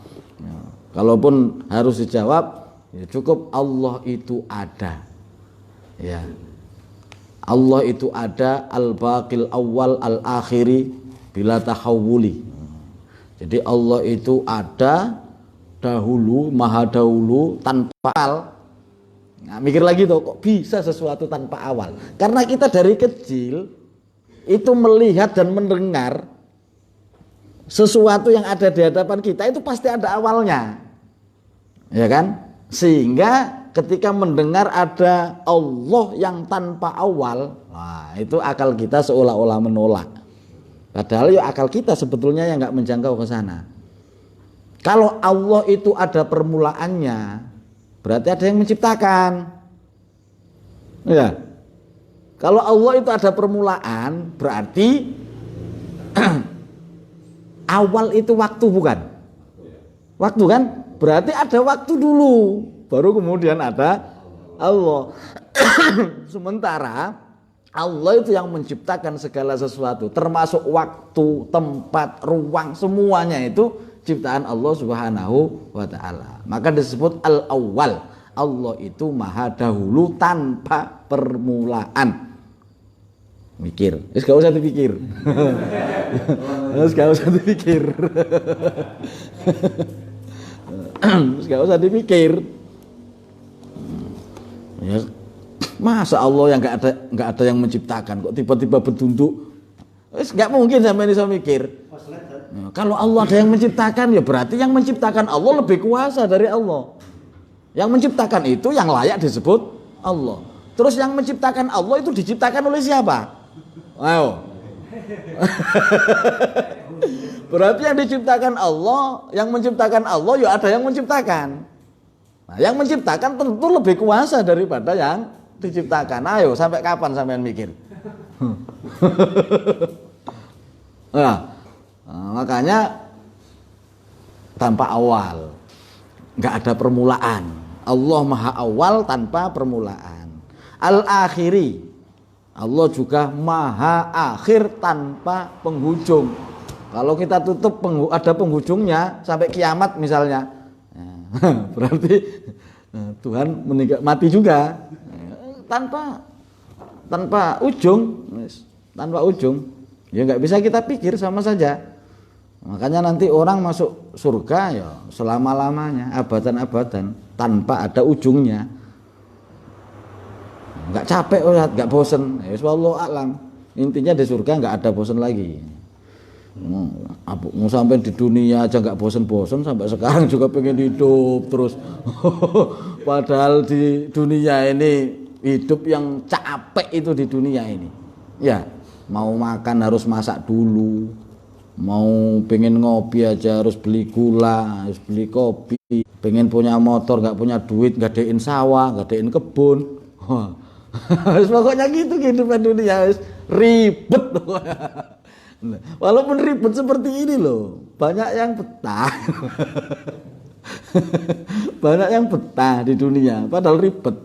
Kalaupun harus dijawab ya cukup Allah itu ada, ya Allah itu ada, al-baqil awal al-akhiri bila tahawuli. Jadi Allah itu ada dahulu, maha dahulu, tanpa awal. Nah, mikir lagi tuh, kok bisa sesuatu tanpa awal? Karena kita dari kecil itu melihat dan mendengar sesuatu yang ada di hadapan kita itu pasti ada awalnya, ya kan? Sehingga ketika mendengar ada Allah yang tanpa awal, nah, itu akal kita seolah-olah menolak. Padahal ya akal kita sebetulnya yang nggak menjangkau ke sana. Kalau Allah itu ada permulaannya, berarti ada yang menciptakan. Ya. Kalau Allah itu ada permulaan, berarti awal itu waktu, bukan? Waktu kan? Berarti ada waktu dulu, baru kemudian ada Allah. Sementara Allah itu yang menciptakan segala sesuatu, termasuk waktu, tempat, ruang, semuanya itu ciptaan Allah Subhanahu wa ta'ala. Maka disebut al-awwal. Allah itu maha dahulu tanpa permulaan. Mikir, gak usah dipikir. Gak usah dipikir. Gak usah dipikir. Ya, masa Allah yang nggak ada yang menciptakan, kok tiba-tiba bertunduk? Nggak mungkin sampai ini saya mikir. Nah, kalau Allah ada yang menciptakan, ya berarti yang menciptakan Allah lebih kuasa dari Allah. Yang menciptakan itu yang layak disebut Allah. Terus yang menciptakan Allah itu diciptakan oleh siapa? Ayo. Berarti yang diciptakan Allah, yang menciptakan Allah, ya ada yang menciptakan. Nah, yang menciptakan tentu lebih kuasa daripada yang diciptakan. Ayo, sampai kapan sampean mikir? Nah, makanya tanpa awal, nggak ada permulaan. Allah maha awal tanpa permulaan. Al-akhiri, Allah juga maha akhir tanpa penghujung. Kalau kita tutup ada penghujungnya sampai kiamat misalnya, berarti Tuhan mati juga tanpa ujung, ya nggak bisa kita pikir, sama saja. Makanya nanti orang masuk surga ya selama-lamanya, abadan-abadan, tanpa ada ujungnya. Nggak capek, nggak bosen. Ya wallahu a'lam. Intinya di surga nggak ada bosen lagi. Mau sampai di dunia aja nggak bosen-bosen, sampai sekarang juga pengen hidup terus. Padahal di dunia ini hidup yang capek itu di dunia ini. Ya, mau makan harus masak dulu. Mau pengen ngopi aja harus beli gula, harus beli kopi. Pengen punya motor nggak punya duit, gadein sawah, gadein kebun. Pokoknya gitu kehidupan dunia, ribet. Walaupun ribet seperti ini loh, banyak yang betah. Banyak yang betah di dunia, padahal ribet.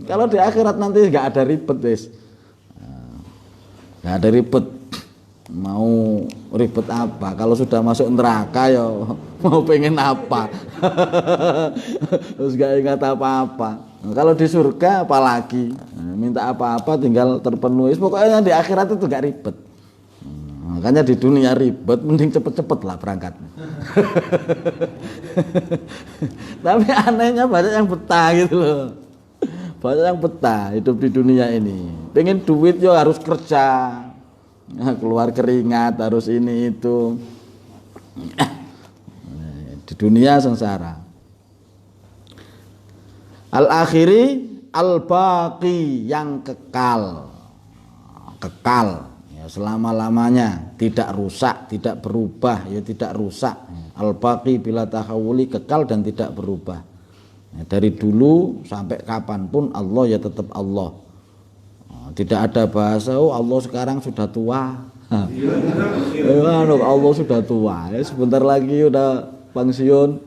Kalau di akhirat nanti nggak ada ribet, guys. Nggak ada ribet. Mau ribet apa? Kalau sudah masuk neraka ya mau pengen apa? Terus nggak ingat apa-apa. Kalau di surga apalagi, minta apa-apa tinggal terpenuhi. Pokoknya di akhirat itu nggak ribet. Makanya di dunia ribet, mending cepet-cepet lah berangkat. Tapi anehnya banyak yang betah gitu loh. Banyak yang betah hidup di dunia ini. Pengen duit yo harus kerja, keluar keringat, harus ini itu. Di dunia sengsara. Al-akhiri, al-baqi, yang kekal. Kekal. Selama-lamanya, tidak rusak, tidak berubah, ya tidak rusak. Al-baqi bila tahawuli, kekal dan tidak berubah. Dari dulu sampai kapanpun Allah ya tetap Allah. Tidak ada bahasa Allah sekarang sudah tua. Allah sudah tua, ya sebentar lagi udah pensiun.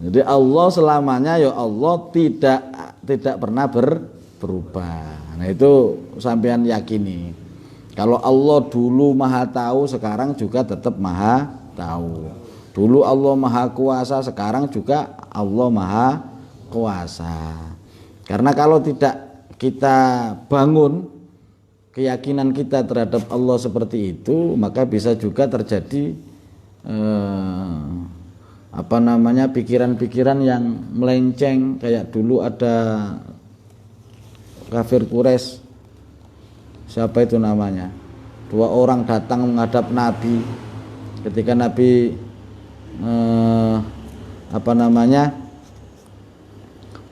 Jadi Allah selamanya ya Allah, tidak pernah berubah. Nah itu sampean yakini. Kalau Allah dulu maha tahu, sekarang juga tetap maha tahu. Dulu Allah maha kuasa, sekarang juga Allah maha kuasa. Karena kalau tidak kita bangun keyakinan kita terhadap Allah seperti itu, maka bisa juga terjadi pikiran-pikiran yang melenceng. Kayak dulu ada kafir Quraisy, siapa itu namanya, 2 orang datang menghadap Nabi ketika Nabi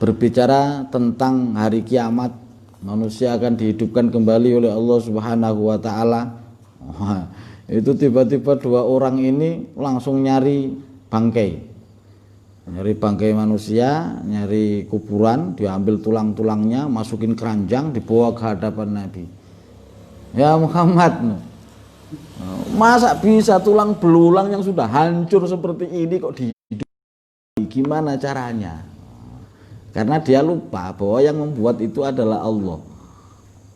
berbicara tentang hari kiamat, manusia akan dihidupkan kembali oleh Allah Subhanahu wa taala. Itu tiba-tiba 2 orang ini langsung nyari bangkai manusia, nyari kuburan, diambil tulang-tulangnya, masukin keranjang, dibawa ke hadapan Nabi. Ya Muhammad, masa bisa tulang belulang yang sudah hancur seperti ini kok gimana caranya? Karena dia lupa bahwa yang membuat itu adalah Allah.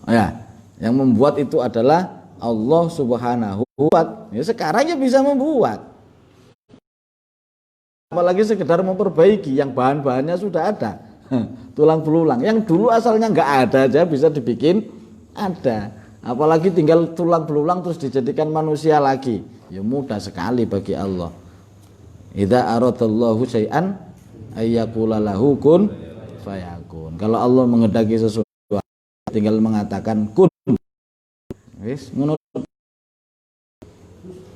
Ya, yang membuat itu adalah Allah Subhanahu wa ta'ala. Ya, sekarang ya bisa membuat. Apalagi sekedar memperbaiki yang bahan-bahannya sudah ada. Tulang belulang yang dulu asalnya nggak ada aja bisa dibikin ada. Apalagi tinggal tulang belulang terus dijadikan manusia lagi. Ya mudah sekali bagi Allah. Idza aradallahu syai'an ayyaqula lahu kun fayakun. Kalau Allah menghendaki sesuatu tinggal mengatakan kun. Wis ngono.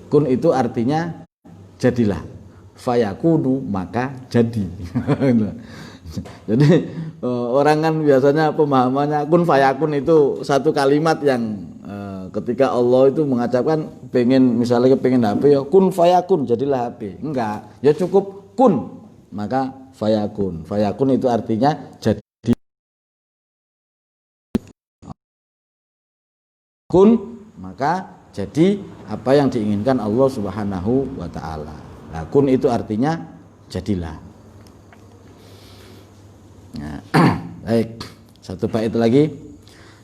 Kun itu artinya jadilah. Fayakunu, maka jadi. Jadi orang kan biasanya pemahamannya kun fayakun itu satu kalimat yang ketika Allah itu mengucapkan misalnya pengen HP ya kun fayakun jadilah HP. Enggak, ya cukup kun, maka fayakun. Fayakun itu artinya jadi. Kun, maka jadi apa yang diinginkan Allah Subhanahu wa taala. Nah, kun itu artinya jadilah. Nah, baik. Satu bait lagi.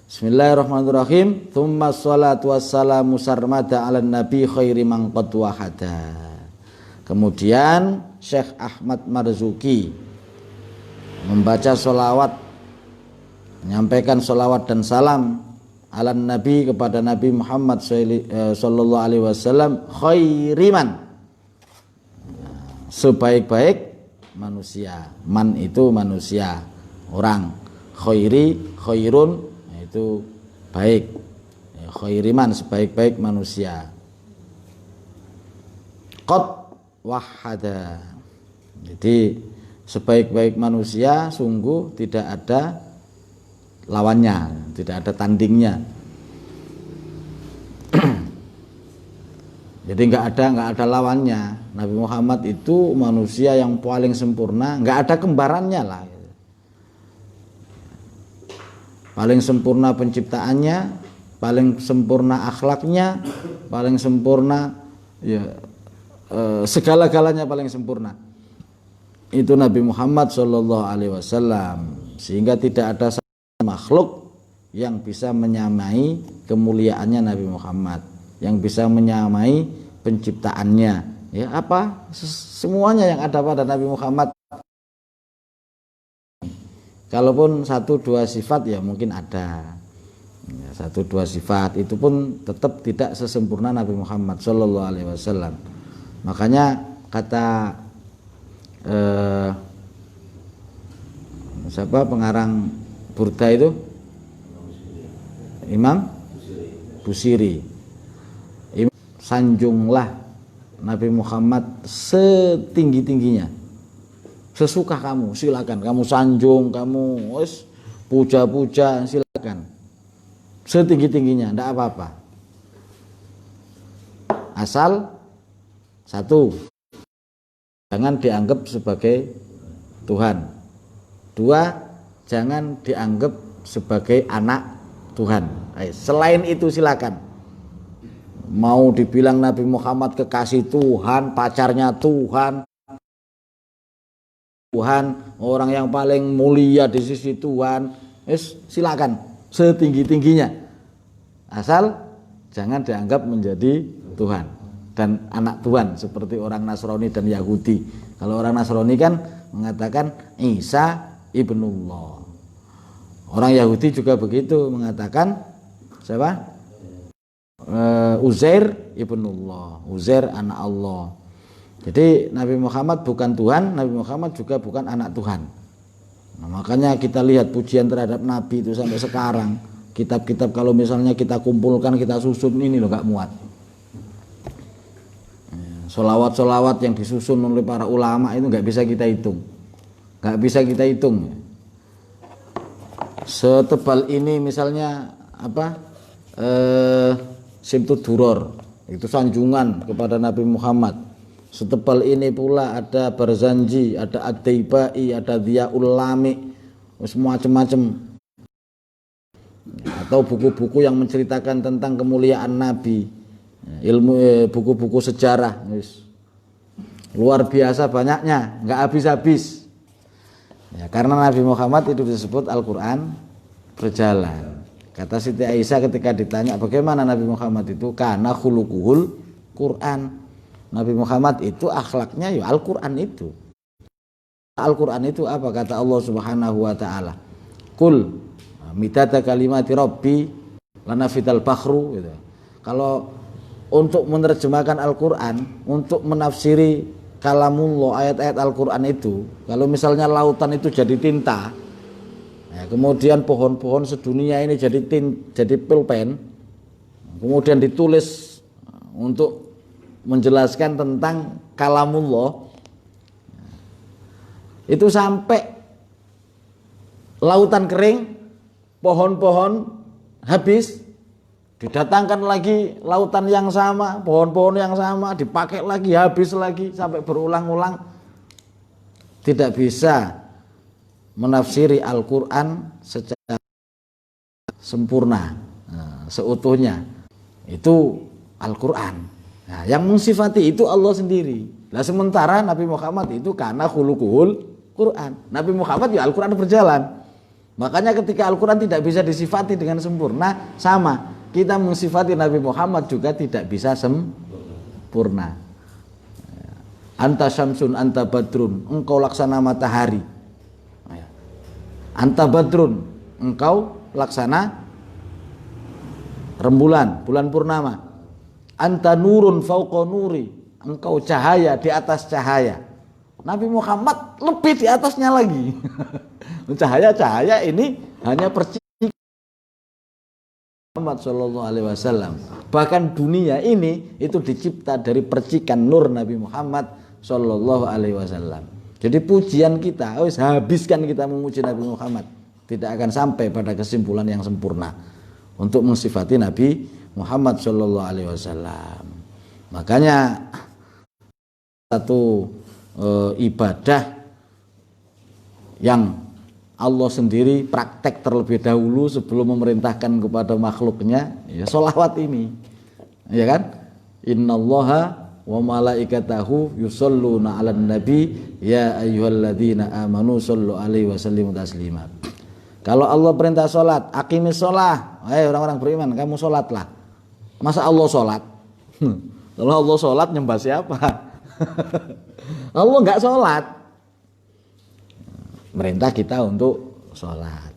Bismillahirrahmanirrahim. Tsumma sholatu wassalamu sarmada 'alan nabi khairi man qad wahada. Kemudian Syekh Ahmad Marzuki membaca sholawat, menyampaikan sholawat dan salam alan nabi kepada Nabi Muhammad sallallahu alaihi wasallam khairiman, sebaik-baik manusia. Man itu manusia, orang. Khairi, khairun itu baik. Khairiman sebaik-baik manusia. Qad wahada. Jadi sebaik-baik manusia sungguh tidak ada lawannya, tidak ada tandingnya. Jadi nggak ada lawannya. Nabi Muhammad itu manusia yang paling sempurna, nggak ada kembarannya lah. Paling sempurna penciptaannya, paling sempurna akhlaknya, paling sempurna ya segala-galanya paling sempurna. Itu Nabi Muhammad Shallallahu Alaihi Wasallam, sehingga tidak ada makhluk yang bisa menyamai kemuliaannya Nabi Muhammad, yang bisa menyamai penciptaannya. Ya apa? Semuanya yang ada pada Nabi Muhammad. Kalaupun 1-2 sifat ya mungkin ada. Ya, 1-2 sifat itu pun tetap tidak sesempurna Nabi Muhammad Shallallahu Alaihi Wasallam. Makanya kata siapa pengarang Burda itu? Imam Busiri. Sanjunglah Nabi Muhammad setinggi-tingginya. Sesuka kamu, silakan. Kamu sanjung, kamu puja-puja, silakan. Setinggi-tingginya, tidak apa-apa. Asal satu, jangan dianggap sebagai Tuhan. 2, jangan dianggap sebagai anak Tuhan. Selain itu silakan. Mau dibilang Nabi Muhammad kekasih Tuhan, pacarnya Tuhan, orang yang paling mulia di sisi Tuhan, silakan setinggi-tingginya. Asal jangan dianggap menjadi Tuhan dan anak Tuhan seperti orang Nasrani dan Yahudi. Kalau orang Nasrani kan mengatakan Isa ibnullah. Orang Yahudi juga begitu, mengatakan siapa? Uzair ibnullah, Uzair anak Allah. Jadi Nabi Muhammad bukan Tuhan, Nabi Muhammad juga bukan anak Tuhan. Nah, makanya kita lihat pujian terhadap Nabi itu sampai sekarang. Kitab-kitab kalau misalnya kita kumpulkan, kita susun, ini loh gak muat. Solawat-solawat yang disusun oleh para ulama itu gak bisa kita hitung. Gak bisa kita hitung. Setebal ini misalnya apa? Simtud Duror, itu sanjungan kepada Nabi Muhammad. Setebal ini pula ada Barzanji, ada Ad-Daibai, ada Dhiaul Lami, macam-macam. Atau buku-buku yang menceritakan tentang kemuliaan Nabi, ilmu buku-buku sejarah, luar biasa banyaknya, nggak habis-habis. Ya, karena Nabi Muhammad itu disebut Al-Quran berjalan. Kata Siti Aisyah ketika ditanya bagaimana Nabi Muhammad itu, karena khuluquhul Quran. Nabi Muhammad itu akhlaknya ya Al-Quran itu. Al-Quran itu apa? Kata Allah Subhanahu wa taala. Qul midada kalimati rabbi lanafidal bakhru gitu. Kalau untuk menerjemahkan Al-Quran, untuk menafsiri kalamullah, ayat-ayat Al-Quran itu, kalau misalnya lautan itu jadi tinta, ya, kemudian pohon-pohon sedunia ini jadi pulpen, kemudian ditulis untuk menjelaskan tentang kalamullah, itu sampai lautan kering, pohon-pohon habis, didatangkan lagi lautan yang sama, pohon-pohon yang sama, dipakai lagi, habis lagi, sampai berulang-ulang. tidak bisa menafsiri Al-Quran secara sempurna, seutuhnya, itu Al-Quran. Nah, yang mensifati itu Allah sendiri. Nah, sementara Nabi Muhammad itu karena khuluquhul Quran. Nabi Muhammad ya Al-Quran berjalan. Makanya ketika Al-Quran tidak bisa disifati dengan sempurna, sama kita mensifati Nabi Muhammad juga tidak bisa sempurna. Anta syamsun, anta badrun, engkau laksana matahari. Anta badrun, engkau laksana rembulan, bulan purnama. Anta nurun fauqa nuri, engkau cahaya di atas cahaya. Nabi Muhammad lebih di atasnya lagi. Cahaya-cahaya ini hanya percikan Muhammad Shallallahu Alaihi Wasallam. Bahkan dunia ini itu dicipta dari percikan nur Nabi Muhammad Shallallahu Alaihi Wasallam. Jadi pujian kita, habiskan kita memuji Nabi Muhammad, tidak akan sampai pada kesimpulan yang sempurna untuk mensifati Nabi Muhammad Shallallahu Alaihi Wasallam. Makanya satu ibadah yang Allah sendiri praktek terlebih dahulu sebelum memerintahkan kepada makhluknya, ya sholawat ini, ya kan? Innallaha wa malaikatahu yusholluna 'alan nabi ya ayyuhalladzina amanu shollu alaihi wa sallimu taslima. Kalau Allah perintah sholat, aqimis sholah, orang-orang beriman, kamu sholatlah. Masa Allah sholat? Kalau Allah sholat nyembah siapa? Allah nggak sholat. Perintah kita untuk sholat.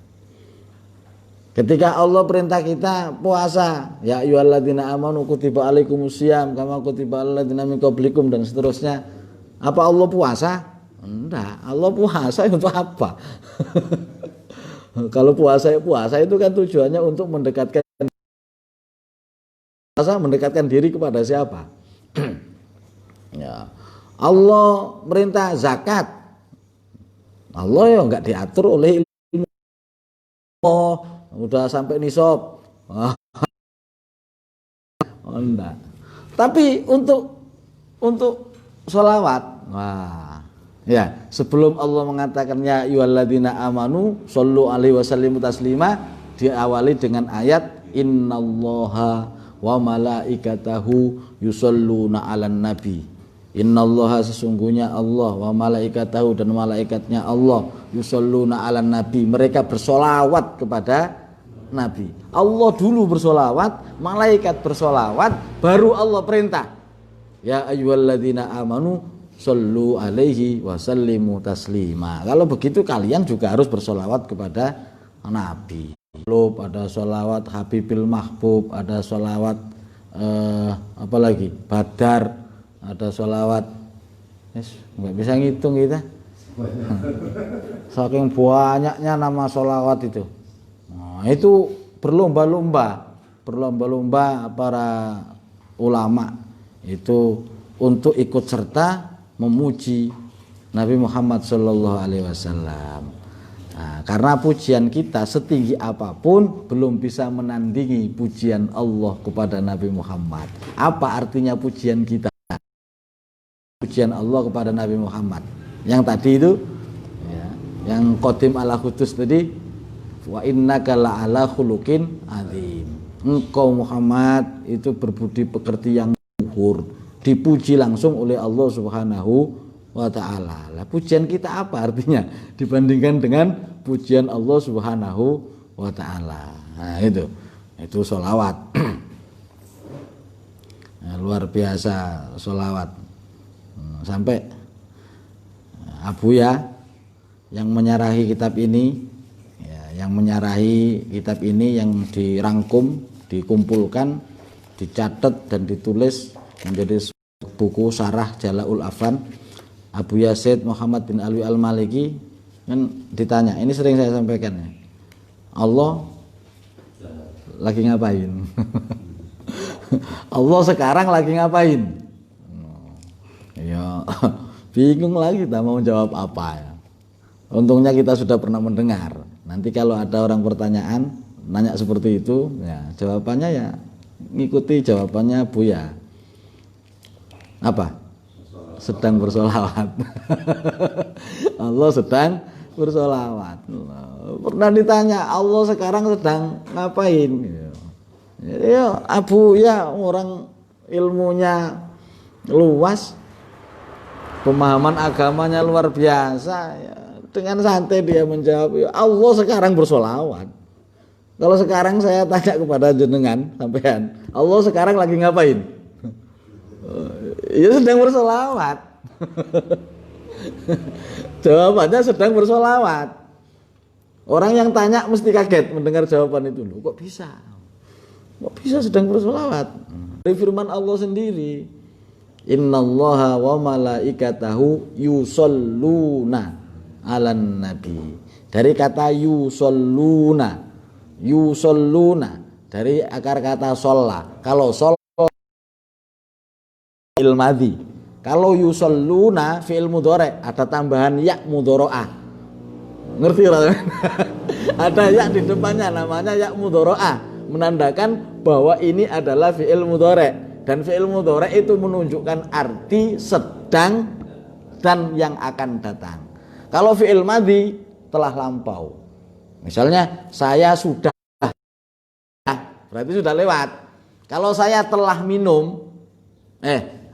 Ketika Allah perintah kita puasa, ya ayyuhalladzina amanu kutiba alaikumusiyam kama kutiba alal ladzina min qablikum dan seterusnya. Apa Allah puasa? Enggak. Allah puasa untuk apa? Kalau puasa itu kan tujuannya untuk mendekatkan diri kepada siapa? Ya. Allah merintah zakat. Allah ya enggak diatur oleh ilmu. Oh, udah sampai nisab. Oh, enggak. Tapi untuk sholawat, wah, ya sebelum Allah mengatakan ya ayyuhalladzina amanu shollu alaihi wasallimu taslima, diawali dengan ayat innallaha wa malaikatahu yusholluna 'alan nabi. Innallaha sesungguhnya Allah wa malaikatahu dan malaikatnya Allah yusholluna 'alan nabi, mereka bersolawat kepada Nabi. Allah dulu bersolawat, malaikat bersolawat, baru Allah perintah ya ayyuhalladzina amanu shollu alaihi wasallimu taslima. Kalau begitu kalian juga harus bersolawat kepada Nabi. Ada solawat Habibil Mahbub, ada solawat apa lagi, Badar, ada solawat, nggak bisa ngitung kita, saking banyaknya nama solawat itu. Nah, itu berlomba-lomba para ulama itu untuk ikut serta memuji Nabi Muhammad Shallallahu Alaihi Wasallam. Nah, karena pujian kita setinggi apapun belum bisa menandingi pujian Allah kepada Nabi Muhammad. Apa artinya pujian kita? Pujian Allah kepada Nabi Muhammad yang tadi itu ya, yang qadim ala khutus tadi, wa innaka la'ala khuluqin azim. Engkau Muhammad itu berbudi pekerti yang luhur, dipuji langsung oleh Allah Subhanahu wa ta'ala. Lah pujian kita apa artinya dibandingkan dengan pujian Allah Subhanahu wa ta'ala? Nah, itu sholawat. Nah, luar biasa sholawat. Sampai Abuya yang menyarahi kitab ini, ya, yang dirangkum, dikumpulkan, dicatat dan ditulis menjadi buku Syarah Jala'ul Afan, Abuya Said Muhammad bin Alwi Al-Maliki. Kan ditanya, ini sering saya sampaikan ya, Allah lagi ngapain? Allah sekarang lagi ngapain? Ya, bingung lagi kita mau jawab apa ya. Untungnya kita sudah pernah mendengar. Nanti kalau ada orang pertanyaan nanya seperti itu, ya jawabannya ya ngikuti jawabannya Buya. Apa? sedang bersolawat. Allah sedang bersolawat. Pernah ditanya Allah sekarang sedang ngapain? Ya Abu ya orang ilmunya luas, pemahaman agamanya luar biasa. Ya, dengan santai dia menjawab, ya Allah sekarang bersolawat. Kalau sekarang saya tanya kepada jenengan sampean, Allah sekarang lagi ngapain? Ya sedang bersolawat. Jawabannya sedang bersolawat. Orang yang tanya mesti kaget mendengar jawaban itu. Loh, kok bisa? Kok bisa sedang bersolawat? Dari firman Allah sendiri, Innallaha wa malaikatahu yusholluna 'alan nabi. Dari kata yusholluna dari akar kata sholla. Kalau sholla fi'il madhi. Kalau yusholluna fi'il mudhari, ada tambahan ya mudhoro'ah. Ngerti kan? Ada ya di depannya namanya ya mudhoro'ah, menandakan bahwa ini adalah fi'il mudhari. Dan fi'il mudhari itu menunjukkan arti sedang dan yang akan datang. Kalau fi'il madhi telah lampau. Misalnya saya sudah, berarti sudah lewat. Kalau saya telah minum,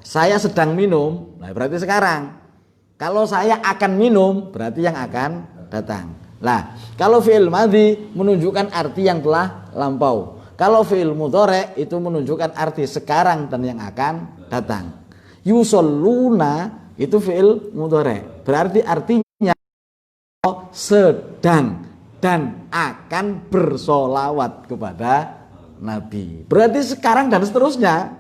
saya sedang minum, nah berarti sekarang. Kalau saya akan minum, berarti yang akan datang. Nah, kalau fi'il madhi menunjukkan arti yang telah lampau. Kalau fi'il mudhari itu menunjukkan arti sekarang dan yang akan datang. Yusholluna itu fi'il mudhari, berarti artinya sedang dan akan bersolawat kepada Nabi. Berarti sekarang dan seterusnya.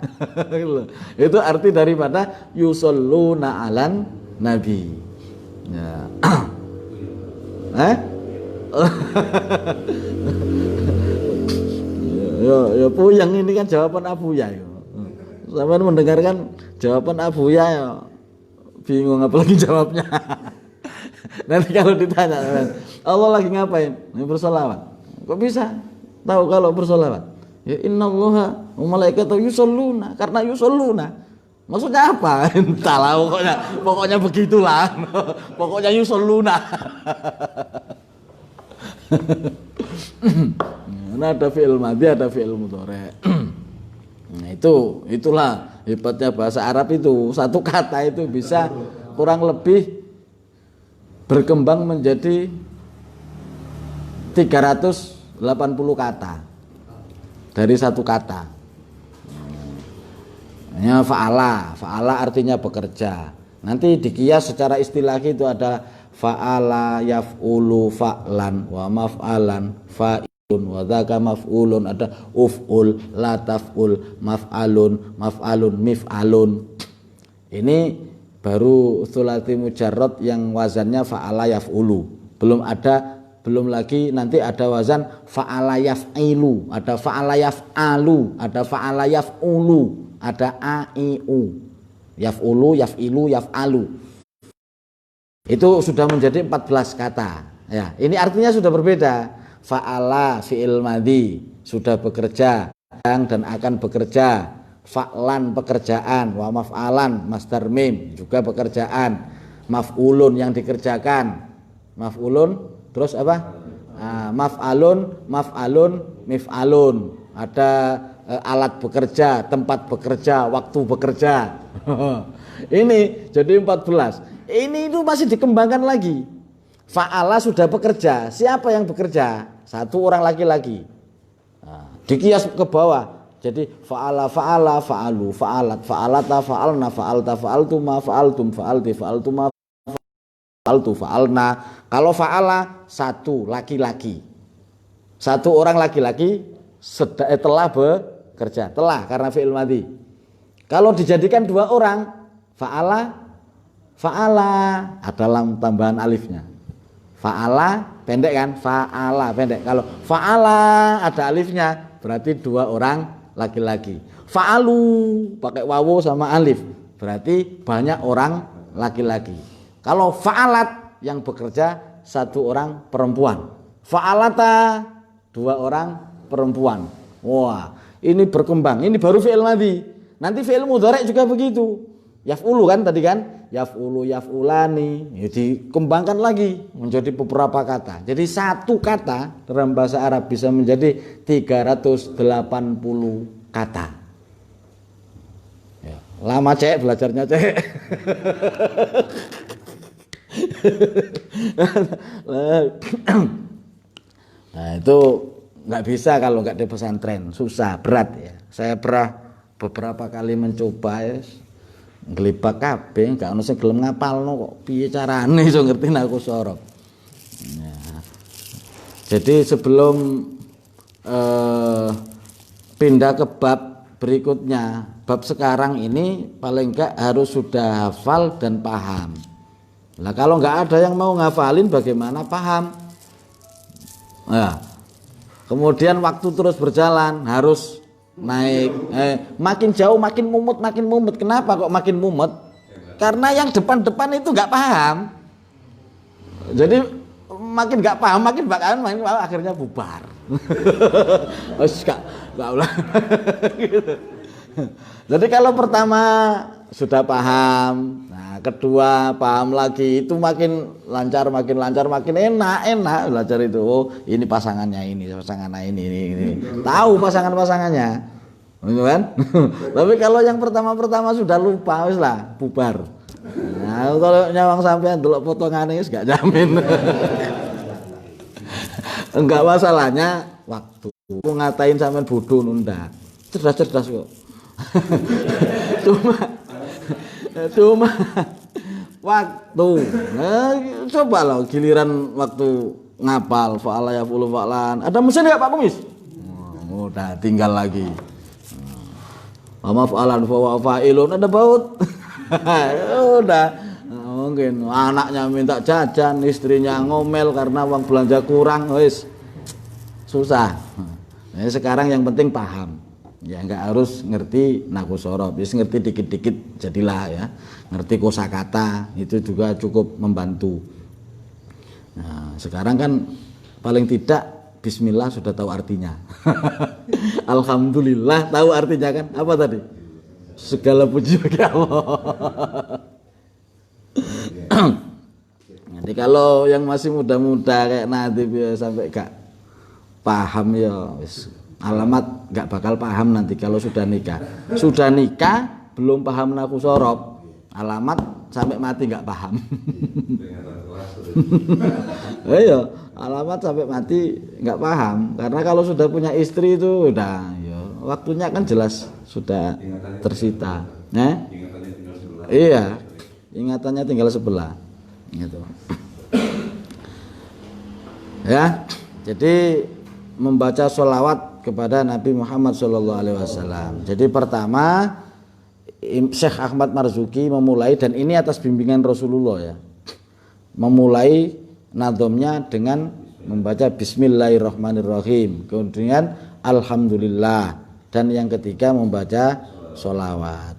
Itu arti daripada yusholluna 'alan Nabi. Ya. Ya puyeng ini kan jawaban Abu Ya. Sampai mendengarkan jawaban Abu Ya, ya bingung apalagi jawabnya. Nanti kalau ditanya Allah lagi ngapain? Bersolawat. Kok bisa tahu kalau bersolawat? Ya innallaha wa malaikatahu yusholluna, karena yusholluna. Maksudnya apa? Entahlah, pokoknya begitulah. Pokoknya yusholluna. Nah, ada fi'il madhi, ada fi'il mudhari. Nah, itulah hebatnya bahasa Arab itu. Satu kata itu bisa kurang lebih berkembang menjadi 380 kata dari satu kata. Ya, fa'ala artinya bekerja. Nanti dikias secara istilah itu ada fa'ala yaf'ulu fa'lan wa maf'alan fa'ilun wa dzaka maf'ulun, ada uf'ul la taf'ul maf'alun mif'alun. Ini baru tsulati mujarrad yang wazannya fa'ala yaf'ulu. Belum lagi nanti ada wazan fa'ala yaf'ilu, ada fa'ala yaf'alu, ada fa'ala yaf'ulu, ada aiu. Yaf'ulu, yaf'ilu, yaf'alu. Itu sudah menjadi 14 kata. Ya, ini artinya sudah berbeda. Fa'ala fi'il madhi, sudah bekerja dan akan bekerja. Fa'lan pekerjaan, wa maf'alan masdar mim juga pekerjaan. Maf'ulun yang dikerjakan. Maf'ulun terus apa? Maf'alun, mif'alun. Ada alat bekerja, tempat bekerja, waktu bekerja. Ini jadi 14. Ini itu masih dikembangkan lagi. Fa'ala sudah bekerja. Siapa yang bekerja? Satu orang laki-laki. Dikias ke bawah. Jadi fa'ala, fa'alu, fa'alat, fa'alata, fa'alna, fa'alta, fa'altuma, fa'altum, fa'alti, fa'altuma, fa'altu, fa'alna. Kalau fa'ala satu laki-laki. Satu orang laki-laki telah bekerja. Telah karena fi'il madhi. Kalau dijadikan dua orang, fa'ala ada tambahan alifnya. Fa'ala pendek kan? Fa'ala pendek. Kalau fa'ala ada alifnya, berarti dua orang laki-laki. Fa'alu pakai wawu sama alif, berarti banyak orang laki-laki. Kalau fa'alat yang bekerja satu orang perempuan. Fa'alata dua orang perempuan. Wah, ini berkembang. Ini baru fi'il madhi. Nanti fi'il mudhari juga begitu. Yaf'ulu kan tadi kan? yaf'ulu, yaf'ulani, ya dikembangkan lagi menjadi beberapa kata. Jadi satu kata dalam bahasa Arab bisa menjadi 380 kata. Ya, lama cek belajarnya cek. Nah itu nggak bisa kalau nggak di pesantren, susah, berat ya. Saya pernah beberapa kali mencoba ya, ngelibak kabeh, gak ono sing gelem ngapalno kok piye carane iso ngerti naku sorop. Ya. Jadi sebelum pindah ke bab berikutnya, bab sekarang ini paling enggak harus sudah hafal dan paham. Nah kalau nggak ada yang mau ngafalin bagaimana paham? Nah, kemudian waktu terus berjalan harus naik, makin jauh makin mumet, makin mumet. Kenapa kok makin mumet? Karena yang depan-depan itu nggak paham. Jadi makin nggak paham, makin akhirnya bubar. Nggak ulah. Gitu. Jadi kalau pertama sudah paham, nah kedua paham lagi, itu makin lancar, makin enak belajar itu. Oh, ini pasangannya ini tahu pasangannya, gitu kan? Tapi kalau yang pertama sudah lupa, wis lah bubar. Nah kalau nyawang sampean delok potongannya wis gak jamin. Enggak, masalahnya waktu. Aku ngatain sampean bodoh nunda, cerdas kok. cuma waktu. Nah, coba lo giliran waktu ngapal fa'ala yaf'ulu fa'lan. Ada mesin enggak Pak Kumis? Udah tinggal lagi. Wa fa'alan fa fa'ilun, ada baut. Udah. Mungkin anaknya minta jajan, istrinya ngomel karena uang belanja kurang, wis susah. Nah, sekarang yang penting paham. Ya enggak harus ngerti naku sorob, bisa ngerti dikit-dikit jadilah ya. Ngerti kosakata itu juga cukup membantu. Nah, sekarang kan paling tidak bismillah sudah tahu artinya. Alhamdulillah tahu artinya kan? Apa tadi? Segala puji bagi Allah. Nanti kalau yang masih muda-muda kayak nanti sampai gak paham ya wis. Alamat gak bakal paham nanti kalau sudah nikah. Sudah nikah belum paham naku sorob, alamat sampai mati gak paham. Ayo, alamat sampai mati gak paham. Karena kalau sudah punya istri itu udah, ya, waktunya kan jelas sudah tersita. Iya, ingatannya tinggal sebelah. Gitu. Ya, jadi membaca sholawat kepada Nabi Muhammad SAW. Jadi pertama Syekh Ahmad Marzuki memulai, dan ini atas bimbingan Rasulullah ya, memulai nadhamnya dengan membaca Bismillahirrahmanirrahim, kemudian Alhamdulillah, dan yang ketiga membaca sholawat.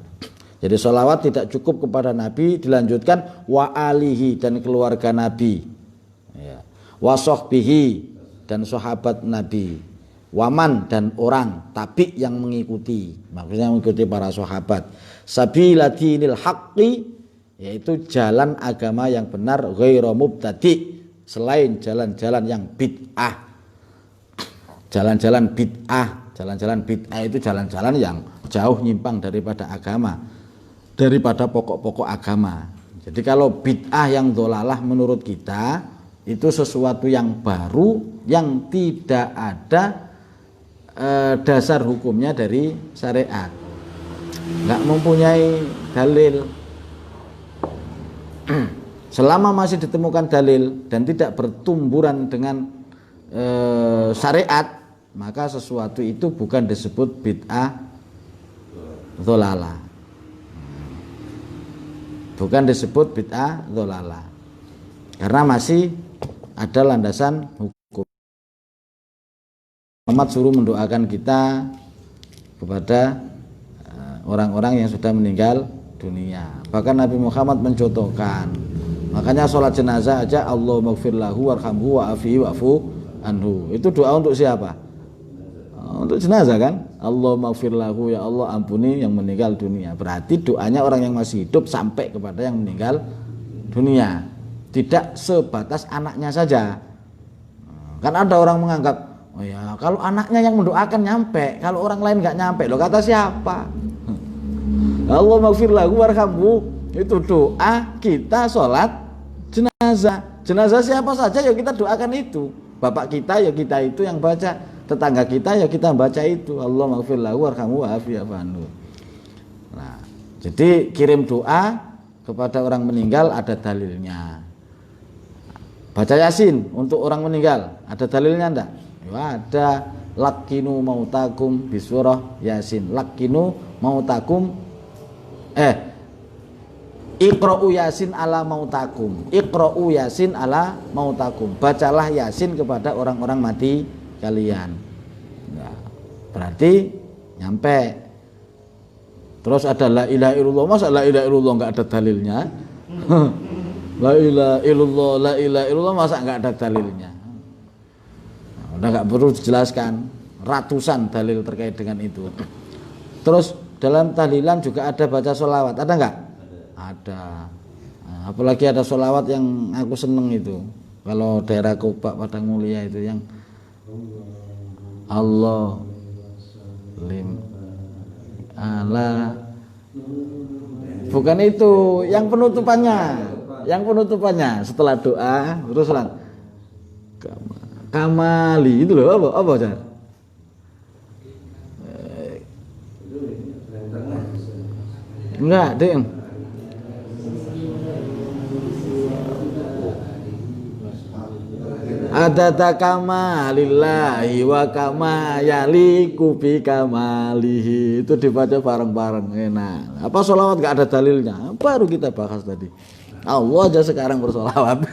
Jadi sholawat tidak cukup kepada Nabi, dilanjutkan wa alihi, dan keluarga Nabi ya, wa sahbihi, dan sahabat Nabi, waman, dan orang tabi yang mengikuti, maksudnya mengikuti para sahabat, sabila dinil haqqi, yaitu jalan agama yang benar, ghairu mubtadi, selain jalan-jalan yang bid'ah. Jalan-jalan bid'ah itu jalan-jalan yang jauh nyimpang daripada agama, daripada pokok-pokok agama. Jadi kalau bid'ah yang dholalah menurut kita itu sesuatu yang baru yang tidak ada dasar hukumnya dari syariat, nggak mempunyai dalil. Selama masih ditemukan dalil dan tidak bertumburan dengan syariat, maka sesuatu itu bukan disebut bid'ah dholalah, bukan disebut bid'ah dholalah, karena masih ada landasan hukum. Muhammad suruh mendoakan kita kepada orang-orang yang sudah meninggal dunia. Bahkan Nabi Muhammad mencontohkan, makanya sholat jenazah aja Allahumma gfir lahu warhamhu wa'afihi wa'fu anhu, itu doa untuk siapa? untuk jenazah kan. Allah maghfir lahu, ya Allah ampuni yang meninggal dunia. Berarti doanya orang yang masih hidup sampai kepada yang meninggal dunia. Tidak sebatas anaknya saja. Kan ada orang menganggap, oh ya kalau anaknya yang mendoakan nyampe, kalau orang lain nggak nyampe, loh kata siapa? Allah maghfir lahu warhamhu, itu doa kita sholat jenazah. Jenazah siapa saja ya kita doakan itu. Bapak kita ya kita itu yang baca, tetangga kita ya kita baca itu. Allah maghfir lahu warhamhu wa'afi'afu anhu. Nah, jadi kirim doa kepada orang meninggal ada dalilnya. Baca Yasin untuk orang meninggal ada dalilnya enggak? Ya ada. Lakinu mautakum bisurah Yasin. Lakinu mautakum Iqra'u Yasin ala mautakum. Iqra'u Yasin ala mautakum. Bacalah Yasin kepada orang-orang mati kalian. Nah, berarti nyampe. Terus ada la ilaha illallah. Masa la ilaha illallah enggak ada dalilnya? La ilaha illallah, la ilaha illallah, masa enggak ada dalilnya? Nah, udah enggak perlu dijelaskan. Ratusan dalil terkait dengan itu. Terus dalam tahlilan juga ada baca sholawat, ada enggak? Ada. Nah, apalagi ada sholawat yang aku seneng itu. Kalau daerah Kubak Padang Mulia itu yang Allah lim ala, bukan itu, yang penutupannya. Yang penutupannya setelah doa terus lang kamali itu loh, apa Jar? Enggak, Ding. Adata kamalillahi wa kama yaliku bi kamalihi. Itu dibaca bareng-bareng enak. Apa sholawat enggak ada dalilnya? Baru kita bahas tadi. Allah aja sekarang bersolawat.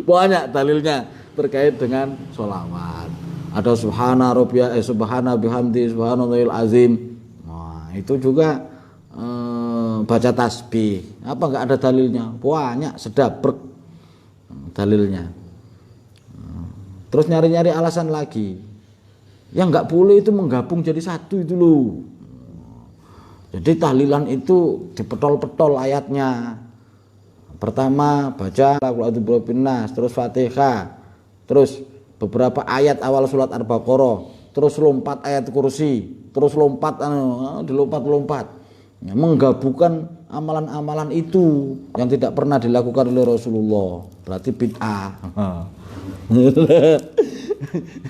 Banyak dalilnya terkait dengan solawat. Ada subhana rabbiyal subhana bihamdi subhanallahil azim. Nah, itu juga baca tasbih. Apa enggak ada dalilnya? Banyak, sedabrek dalilnya. Terus nyari-nyari alasan lagi. Yang enggak boleh itu menggabung jadi satu itu loh. Jadi tahlilan itu dipetol-petol ayatnya. Pertama baca Al-Qur'an, terus Fatihah, terus beberapa ayat awal surat Al-Baqarah, terus lompat ayat kursi, terus lompat dilompat-lompat. Ya, menggabungkan amalan-amalan itu yang tidak pernah dilakukan oleh Rasulullah, berarti bid'ah.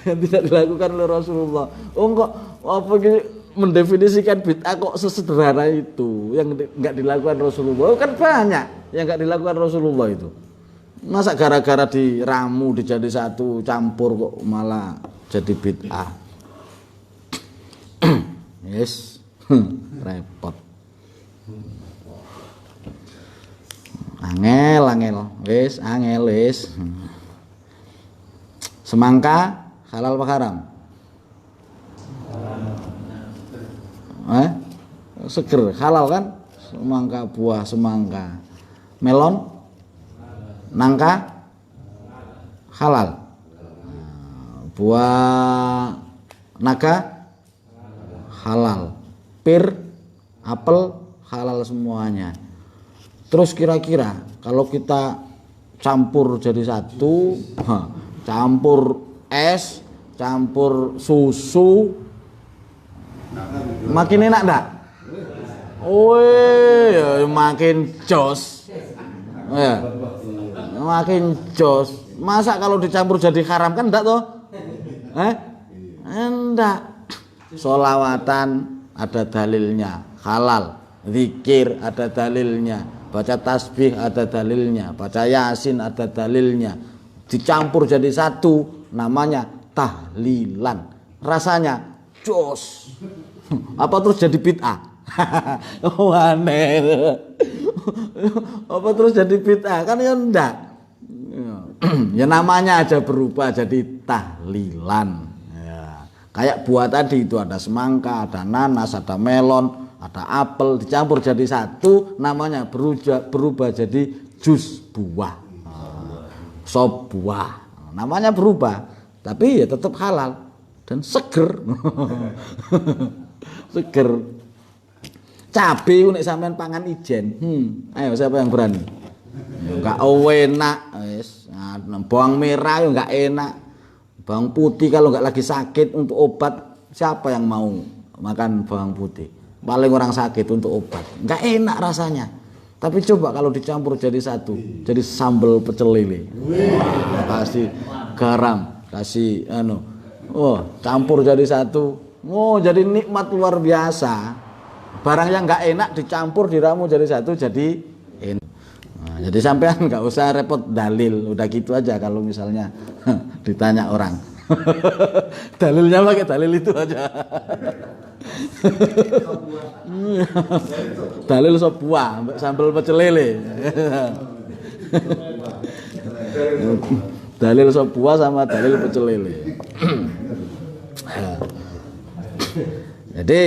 Yang tidak dilakukan oleh Rasulullah. Oh kok apa gitu mendefinisikan bid'ah kok sesederhana itu, yang enggak dilakukan Rasulullah? Kan banyak yang enggak dilakukan Rasulullah itu. Masa gara-gara diramu dijadi satu campur kok malah jadi bid'ah? Yes. Repot. Angel wis, angel wis. Semangka halal apa haram? Seger, halal kan? Semangka, buah semangka. Melon, nangka, halal. Buah naga, halal. Pir, apel, halal semuanya. Terus kira-kira kalau kita campur jadi satu, campur es, campur susu, makin enak enggak? Wih, makin jos. Ya. Makin jos. Masa kalau dicampur jadi haram kan enggak toh? Enggak. Sholawatan ada dalilnya, halal. Zikir ada dalilnya, baca tasbih ada dalilnya, baca Yasin ada dalilnya. Dicampur jadi satu, namanya tahlilan. Rasanya jos. Apa terus jadi bid'ah? Aneh. Apa terus jadi bid'ah? Kan ya enggak. Ya namanya aja berubah jadi tahlilan. Ya. Kayak buah tadi itu ada semangka, ada nanas, ada melon, ada apel, dicampur jadi satu, namanya berubah jadi jus buah. Sop buah. Namanya berubah, tapi ya tetap halal. dan seger. Seger. Cabe ku nek sampean pangan ijen. Ayo siapa yang berani? Ya enggak enak wis. Nah, bawang merah yo enggak enak. Bawang putih kalau enggak lagi sakit untuk obat, siapa yang mau makan bawang putih? Paling orang sakit untuk obat. Enggak enak rasanya. Tapi coba kalau dicampur jadi satu, jadi sambal pecel lele. Kasih garam, kasih campur jadi satu. Jadi nikmat luar biasa. Barang yang enggak enak dicampur diramu jadi satu jadi enak. Nah, jadi sampean enggak usah repot dalil, udah gitu aja kalau misalnya ditanya orang. Dalilnya pakai dalil itu aja. Dalil sop buah sambal pecel lele. Dalil sop buah sama dalil pecel lele. Jadi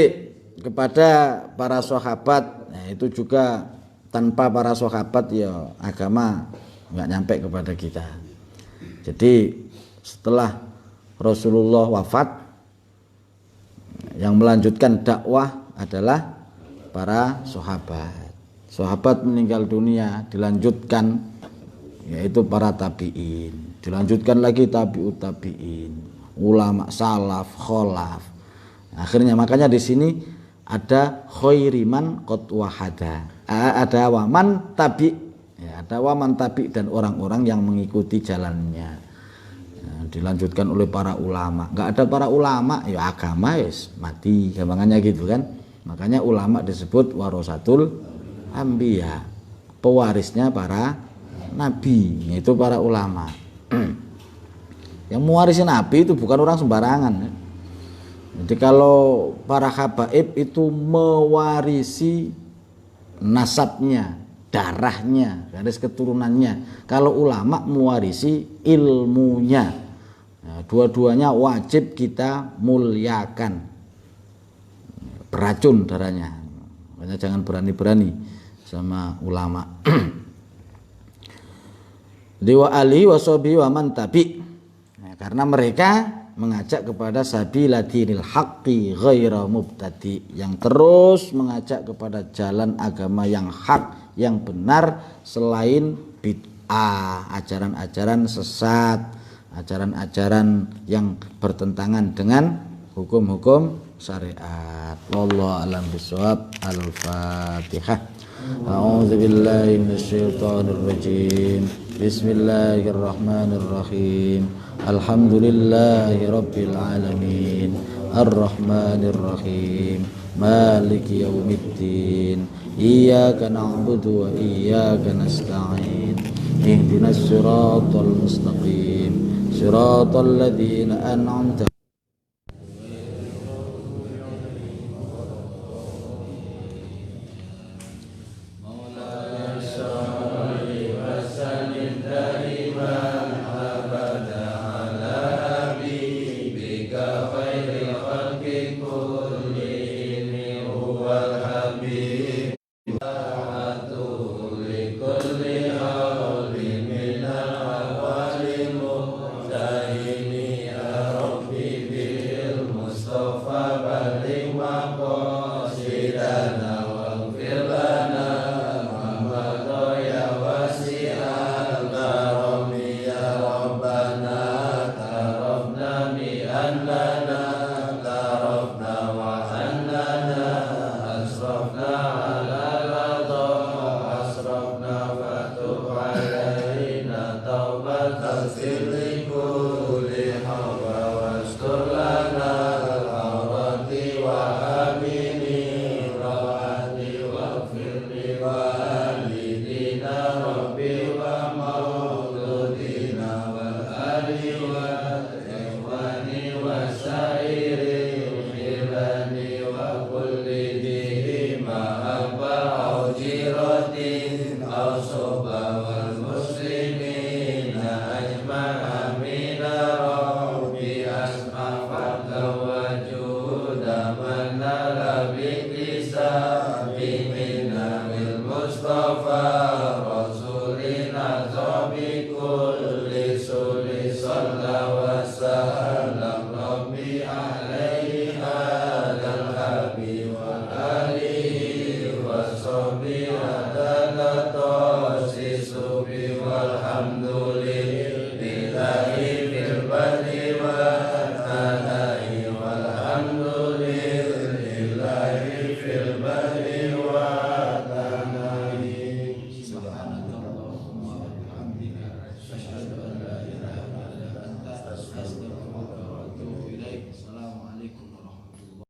kepada para sahabat, itu juga tanpa para sahabat ya agama nggak nyampe kepada kita. Jadi setelah Rasulullah wafat, yang melanjutkan dakwah adalah para sahabat. Sahabat meninggal dunia, dilanjutkan yaitu para tabi'in, dilanjutkan lagi tabi'ut tabi'in, ulama salaf, kholaf. Akhirnya makanya di sini ada khairiman qad wahada. Ada waman tabi, ya, ada waman tabi dan orang-orang yang mengikuti jalannya. Dilanjutkan oleh para ulama. Enggak ada para ulama ya agama yes mati, gampangannya gitu kan. Makanya ulama disebut warasatul anbiya, pewarisnya para nabi, yaitu para ulama. Yang mewarisi nabi itu bukan orang sembarangan. Jadi kalau para habaib itu mewarisi nasabnya, darahnya, garis keturunannya. Kalau ulama mewarisi ilmunya. Nah, dua-duanya wajib kita muliakan. Beracun darahnya. Makanya jangan berani-berani sama ulama. Jadi wa ali wa sobi wa man tabi. Nah, karena mereka mengajak kepada sabiladinil haqqi ghaira mubtadi, yang terus mengajak kepada jalan agama yang hak, yang benar, selain bid'ah, ajaran-ajaran sesat, ajaran-ajaran yang bertentangan dengan hukum-hukum syariat. Wallahu a'lam bishawab. Al-Fatihah. A'udzu billahi minasyaitonir rajim. Bismillahirrahmanirrahim. Alhamdulillahi rabbil alamin. Ar-Rahmanir Rahim. Maliki yaumiddin. Iyyaka na'budu wa iyyaka nasta'in. Ihdinas siratal mustaqim. Siratal ladzina an'amta Amin.